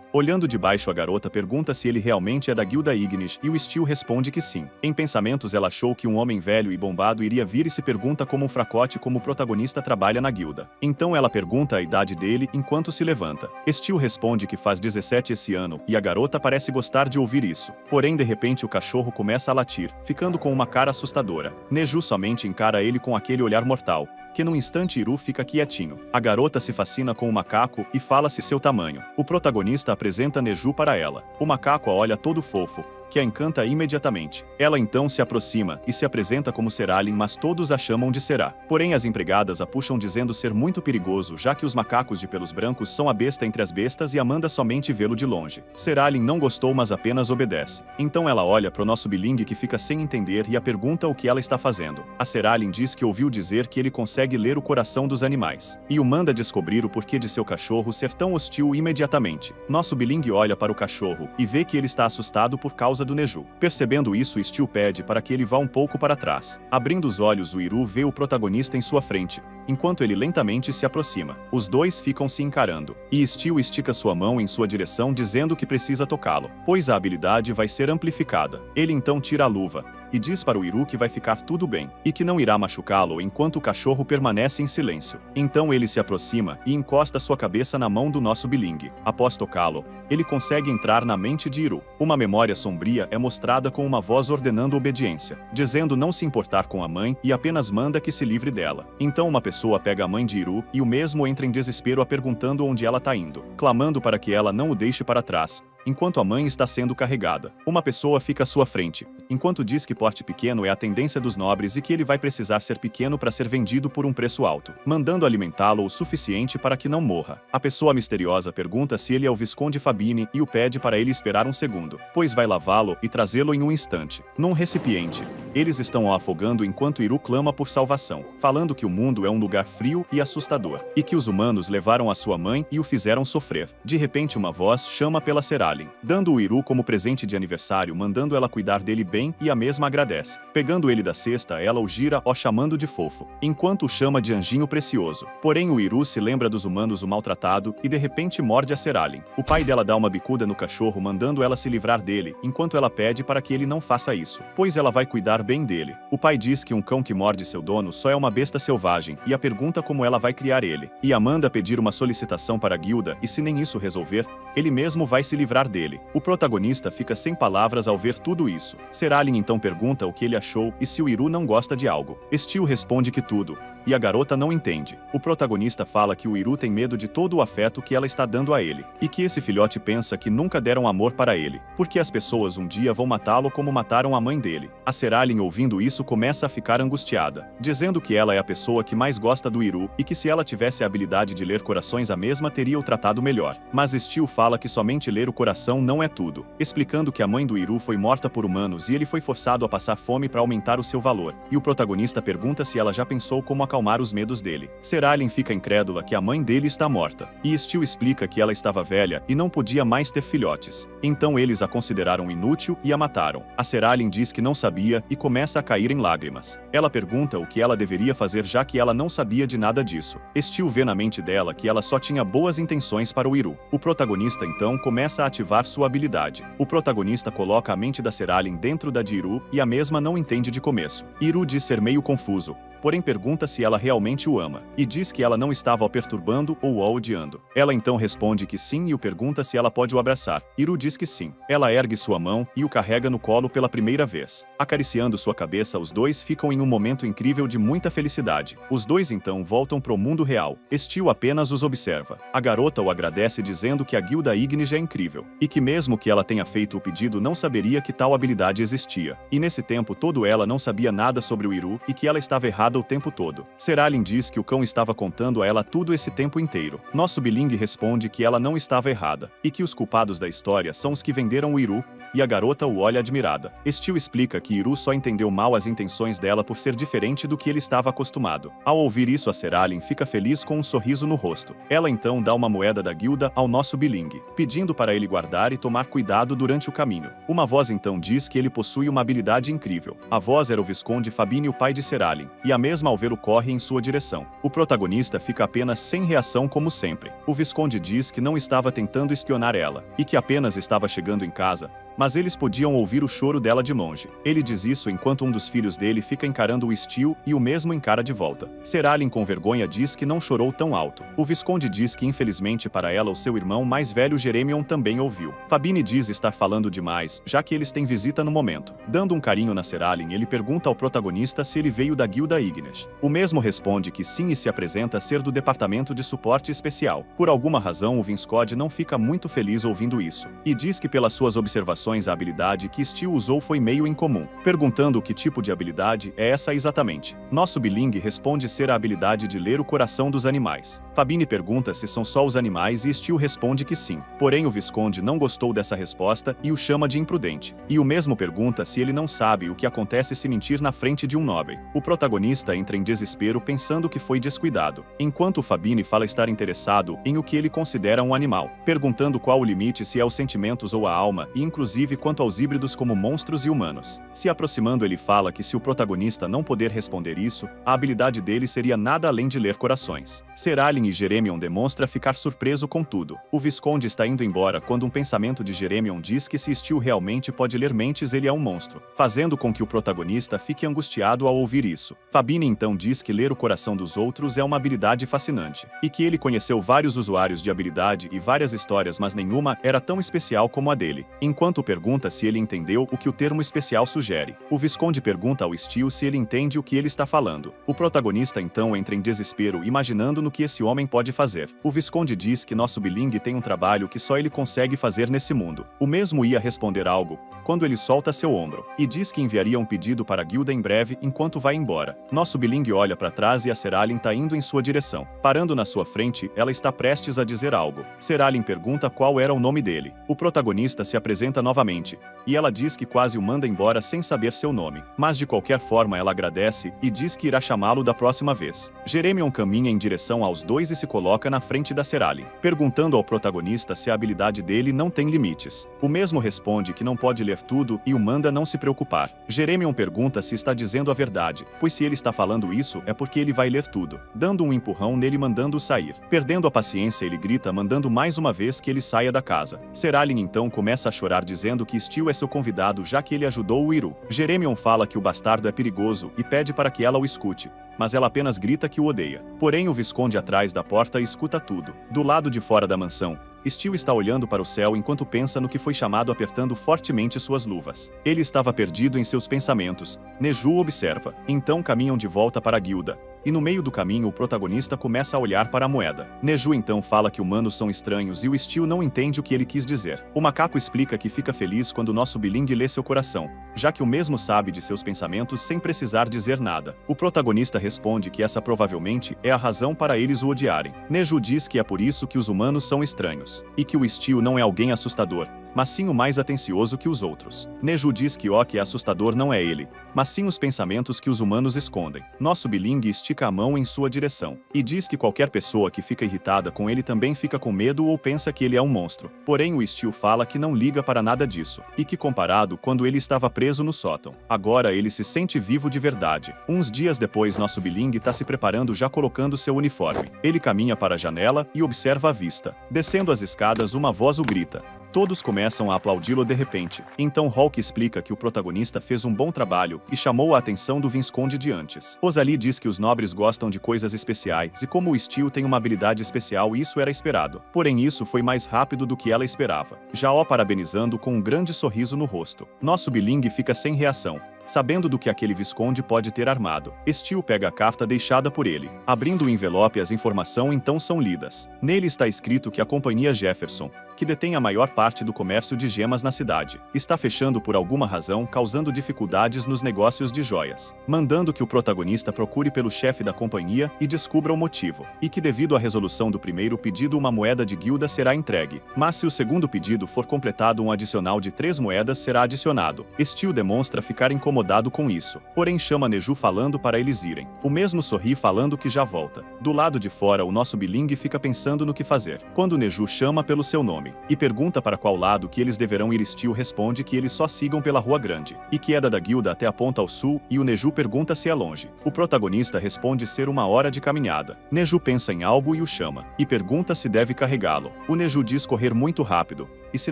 Olhando de baixo, a garota pergunta se ele realmente é da guilda Ignis e o Steel responde que sim. Em pensamentos, ela achou que um homem velho e bombado iria vir e se pergunta como um fracote como o protagonista trabalha na guilda. Então ela pergunta a idade dele enquanto se levanta. Steel responde que faz 17 esse ano e a garota parece gostar de ouvir isso. Porém, de repente, o cachorro começa a latir, ficando com uma cara assustadora. Neju somente encara ele com aquele olhar mortal, que num instante Iru fica quietinho. A garota se fascina com o macaco e fala-se seu tamanho. O protagonista apresenta Neju para ela. O macaco a olha todo fofo, que a encanta imediatamente. Ela então se aproxima e se apresenta como Seralin, mas todos a chamam de Será. Porém, as empregadas a puxam dizendo ser muito perigoso, já que os macacos de pelos brancos são a besta entre as bestas e Amanda somente vê-lo de longe. Seralin não gostou, mas apenas obedece. Então ela olha para o nosso bilingue, que fica sem entender, e a pergunta o que ela está fazendo. A Seralin diz que ouviu dizer que ele consegue ler o coração dos animais, e o manda descobrir o porquê de seu cachorro ser tão hostil imediatamente. Nosso bilingue olha para o cachorro e vê que ele está assustado por causa do Neju. Percebendo isso, Steel pede para que ele vá um pouco para trás. Abrindo os olhos, o Iru vê o protagonista em sua frente, enquanto ele lentamente se aproxima. Os dois ficam se encarando, e Steel estica sua mão em sua direção dizendo que precisa tocá-lo, pois a habilidade vai ser amplificada. Ele então tira a luva e diz para o Iru que vai ficar tudo bem, e que não irá machucá-lo enquanto o cachorro permanece em silêncio. Então ele se aproxima e encosta sua cabeça na mão do nosso bilingue. Após tocá-lo, ele consegue entrar na mente de Iru. Uma memória sombria é mostrada com uma voz ordenando obediência, dizendo não se importar com a mãe e apenas manda que se livre dela. Então uma pessoa pega a mãe de Iru e o mesmo entra em desespero, a perguntando onde ela está indo, clamando para que ela não o deixe para trás, enquanto a mãe está sendo carregada. Uma pessoa fica à sua frente, enquanto diz que porte pequeno é a tendência dos nobres e que ele vai precisar ser pequeno para ser vendido por um preço alto, mandando alimentá-lo o suficiente para que não morra. A pessoa misteriosa pergunta se ele é o Visconde Fabini e o pede para ele esperar um segundo, pois vai lavá-lo e trazê-lo em um instante, num recipiente. Eles estão o afogando enquanto Iru clama por salvação, falando que o mundo é um lugar frio e assustador, e que os humanos levaram a sua mãe e o fizeram sofrer. De repente, uma voz chama pela Será. Seralin, dando o Iru como presente de aniversário, mandando ela cuidar dele bem, e a mesma agradece. Pegando ele da cesta, ela o gira, chamando de fofo, enquanto o chama de anjinho precioso. Porém o Iru se lembra dos humanos o maltratado e de repente morde a Seralin. O pai dela dá uma bicuda no cachorro, mandando ela se livrar dele, enquanto ela pede para que ele não faça isso, pois ela vai cuidar bem dele. O pai diz que um cão que morde seu dono só é uma besta selvagem, e a pergunta como ela vai criar ele. E manda pedir uma solicitação para a guilda, e se nem isso resolver, ele mesmo vai se livrar dele. O protagonista fica sem palavras ao ver tudo isso. Seralin então pergunta o que ele achou e se o Iru não gosta de algo. Steel responde que tudo, e a garota não entende. O protagonista fala que o Iru tem medo de todo o afeto que ela está dando a ele, e que esse filhote pensa que nunca deram amor para ele, porque as pessoas um dia vão matá-lo como mataram a mãe dele. A Seralin, ouvindo isso, começa a ficar angustiada, dizendo que ela é a pessoa que mais gosta do Iru e que se ela tivesse a habilidade de ler corações a mesma teria o tratado melhor. Mas Steel fala que somente ler o coração não é tudo, explicando que a mãe do Iru foi morta por humanos e ele foi forçado a passar fome para aumentar o seu valor. E o protagonista pergunta se ela já pensou como acalmar os medos dele. Seralin fica incrédula que a mãe dele está morta, e Steel explica que ela estava velha e não podia mais ter filhotes. Então eles a consideraram inútil e a mataram. A Seralin diz que não sabia e começa a cair em lágrimas. Ela pergunta o que ela deveria fazer, já que ela não sabia de nada disso. Steel vê na mente dela que ela só tinha boas intenções para o Iru. O protagonista então começa a ativar sua habilidade. O protagonista coloca a mente da Seralin dentro da de Iru e a mesma não entende de começo. Iru diz ser meio confuso, porém pergunta se ela realmente o ama, e diz que ela não estava o perturbando ou o odiando. Ela então responde que sim e o pergunta se ela pode o abraçar. Iru diz que sim. Ela ergue sua mão e o carrega no colo pela primeira vez. Acariciando sua cabeça, os dois ficam em um momento incrível de muita felicidade. Os dois então voltam pro mundo real. Steel apenas os observa. A garota o agradece, dizendo que a guilda Ignis é incrível, e que mesmo que ela tenha feito o pedido, não saberia que tal habilidade existia. E nesse tempo todo ela não sabia nada sobre o Iru e que ela estava errada o tempo todo. Seralin diz que o cão estava contando a ela tudo esse tempo inteiro. Nosso Biling responde que ela não estava errada, e que os culpados da história são os que venderam o Iru, e a garota o olha admirada. Steel explica que Iru só entendeu mal as intenções dela por ser diferente do que ele estava acostumado. Ao ouvir isso, a Seralin fica feliz com um sorriso no rosto. Ela então dá uma moeda da guilda ao nosso Biling, pedindo para ele guardar e tomar cuidado durante o caminho. Uma voz então diz que ele possui uma habilidade incrível. A voz era o Visconde Fabini, o pai de Seralin, e a mesma ao ver-o corre em sua direção. O protagonista fica apenas sem reação como sempre. O Visconde diz que não estava tentando espionar ela, e que apenas estava chegando em casa, mas eles podiam ouvir o choro dela de longe. Ele diz isso enquanto um dos filhos dele fica encarando o Steel e o mesmo encara de volta. Seralin com vergonha diz que não chorou tão alto. O Visconde diz que infelizmente para ela o seu irmão mais velho Jeremion também ouviu. Fabini diz estar falando demais, já que eles têm visita no momento. Dando um carinho na Seralin, ele pergunta ao protagonista se ele veio da guilda Ignis. O mesmo responde que sim e se apresenta ser do departamento de suporte especial. Por alguma razão o Visconde não fica muito feliz ouvindo isso, e diz que pelas suas observações a habilidade que Steel usou foi meio incomum, perguntando que tipo de habilidade é essa exatamente. Nosso Biling responde ser a habilidade de ler o coração dos animais. Fabini pergunta se são só os animais e Steel responde que sim. Porém o Visconde não gostou dessa resposta e o chama de imprudente. E o mesmo pergunta se ele não sabe o que acontece se mentir na frente de um nobre. O protagonista entra em desespero pensando que foi descuidado, enquanto Fabini fala estar interessado em o que ele considera um animal, perguntando qual o limite, se é os sentimentos ou a alma, e inclusive quanto aos híbridos como monstros e humanos. Se aproximando, ele fala que se o protagonista não poder responder isso, a habilidade dele seria nada além de ler corações. Seralin e Jeremion demonstra ficar surpreso com tudo. O Visconde está indo embora quando um pensamento de Jeremion diz que se Steel realmente pode ler mentes, ele é um monstro, fazendo com que o protagonista fique angustiado ao ouvir isso. Fabini então diz que ler o coração dos outros é uma habilidade fascinante, e que ele conheceu vários usuários de habilidade e várias histórias, mas nenhuma era tão especial como a dele. Enquanto pergunta se ele entendeu o que o termo especial sugere. O Visconde pergunta ao Steel se ele entende o que ele está falando. O protagonista então entra em desespero, imaginando no que esse homem pode fazer. O Visconde diz que nosso Biling tem um trabalho que só ele consegue fazer nesse mundo. O mesmo ia responder algo, quando ele solta seu ombro, e diz que enviaria um pedido para a guilda em breve enquanto vai embora. Nosso Biling olha para trás e a Seralin está indo em sua direção. Parando na sua frente, ela está prestes a dizer algo. Seralin pergunta qual era o nome dele. O protagonista se apresenta novamente, e ela diz que quase o manda embora sem saber seu nome. Mas de qualquer forma ela agradece e diz que irá chamá-lo da próxima vez. Jeremion caminha em direção aos dois e se coloca na frente da Serali, perguntando ao protagonista se a habilidade dele não tem limites. O mesmo responde que não pode ler tudo e o manda não se preocupar. Jeremion pergunta se está dizendo a verdade, pois se ele está falando isso é porque ele vai ler tudo, dando um empurrão nele mandando-o sair. Perdendo a paciência, ele grita mandando mais uma vez que ele saia da casa. Serali então começa a chorar dizendo que Steel é seu convidado já que ele ajudou o Iru. Jeremion fala que o bastardo é perigoso e pede para que ela o escute, mas ela apenas grita que o odeia. Porém o Visconde atrás da porta escuta tudo. Do lado de fora da mansão, Steel está olhando para o céu enquanto pensa no que foi chamado apertando fortemente suas luvas. Ele estava perdido em seus pensamentos. Neju observa. Então caminham de volta para a guilda. E no meio do caminho o protagonista começa a olhar para a moeda. Neju então fala que humanos são estranhos e o Steel não entende o que ele quis dizer. O macaco explica que fica feliz quando nosso bilingue lê seu coração, já que o mesmo sabe de seus pensamentos sem precisar dizer nada. O protagonista responde que essa provavelmente é a razão para eles o odiarem. Neju diz que é por isso que os humanos são estranhos, e que o Steel não é alguém assustador, mas sim o mais atencioso que os outros. Neju diz que o que é assustador não é ele, mas sim os pensamentos que os humanos escondem. Nosso bilingue estica a mão em sua direção, e diz que qualquer pessoa que fica irritada com ele também fica com medo ou pensa que ele é um monstro. Porém o Steel fala que não liga para nada disso, e que comparado quando ele estava preso no sótão, agora ele se sente vivo de verdade. Uns dias depois nosso bilingue está se preparando já colocando seu uniforme. Ele caminha para a janela e observa a vista. Descendo as escadas uma voz o grita. Todos começam a aplaudi-lo de repente. Então Hawk explica que o protagonista fez um bom trabalho e chamou a atenção do Visconde de antes. Rosalie diz que os nobres gostam de coisas especiais e como o Steel tem uma habilidade especial isso era esperado. Porém isso foi mais rápido do que ela esperava. Já o parabenizando com um grande sorriso no rosto. Nosso bilingue fica sem reação, sabendo do que aquele Visconde pode ter armado. Steel pega a carta deixada por ele. Abrindo o envelope as informações então são lidas. Nele está escrito que a companhia Jefferson, que detém a maior parte do comércio de gemas na cidade, está fechando por alguma razão causando dificuldades nos negócios de joias, mandando que o protagonista procure pelo chefe da companhia e descubra o motivo, e que devido à resolução do primeiro pedido uma moeda de guilda será entregue, mas se o segundo pedido for completado um adicional de 3 moedas será adicionado. Steel demonstra ficar incomodado com isso, porém chama Neju falando para eles irem. O mesmo sorri falando que já volta. Do lado de fora o nosso bilingue fica pensando no que fazer, quando Neju chama pelo seu nome e pergunta para qual lado que eles deverão ir. Steel responde que eles só sigam pela Rua Grande, e que é da guilda até a ponta ao sul, e o Neju pergunta se é longe. O protagonista responde ser 1 hora de caminhada. Neju pensa em algo e o chama, e pergunta se deve carregá-lo. O Neju diz correr muito rápido, e se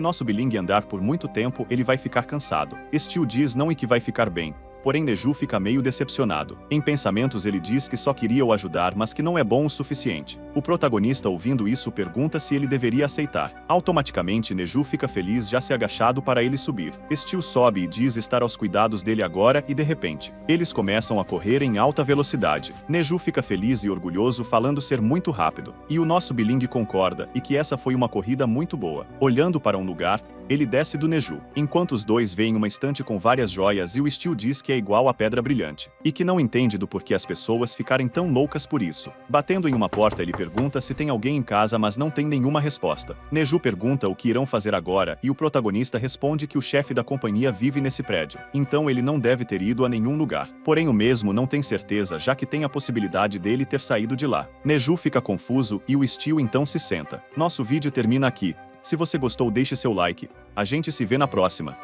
nosso bilingue andar por muito tempo ele vai ficar cansado. Steel diz não e que vai ficar bem. Porém Neju fica meio decepcionado. Em pensamentos ele diz que só queria o ajudar mas que não é bom o suficiente. O protagonista ouvindo isso pergunta se ele deveria aceitar. Automaticamente Neju fica feliz já se agachado para ele subir. Steel sobe e diz estar aos cuidados dele agora e de repente, eles começam a correr em alta velocidade. Neju fica feliz e orgulhoso falando ser muito rápido. E o nosso bilingue concorda e que essa foi uma corrida muito boa. Olhando para um lugar, ele desce do Neju, enquanto os dois veem uma estante com várias joias e o Steel diz que é igual a pedra brilhante, e que não entende do porquê as pessoas ficarem tão loucas por isso. Batendo em uma porta ele pergunta se tem alguém em casa mas não tem nenhuma resposta. Neju pergunta o que irão fazer agora e o protagonista responde que o chefe da companhia vive nesse prédio, então ele não deve ter ido a nenhum lugar. Porém o mesmo não tem certeza já que tem a possibilidade dele ter saído de lá. Neju fica confuso e o Steel então se senta. Nosso vídeo termina aqui. Se você gostou deixe seu like. A gente se vê na próxima.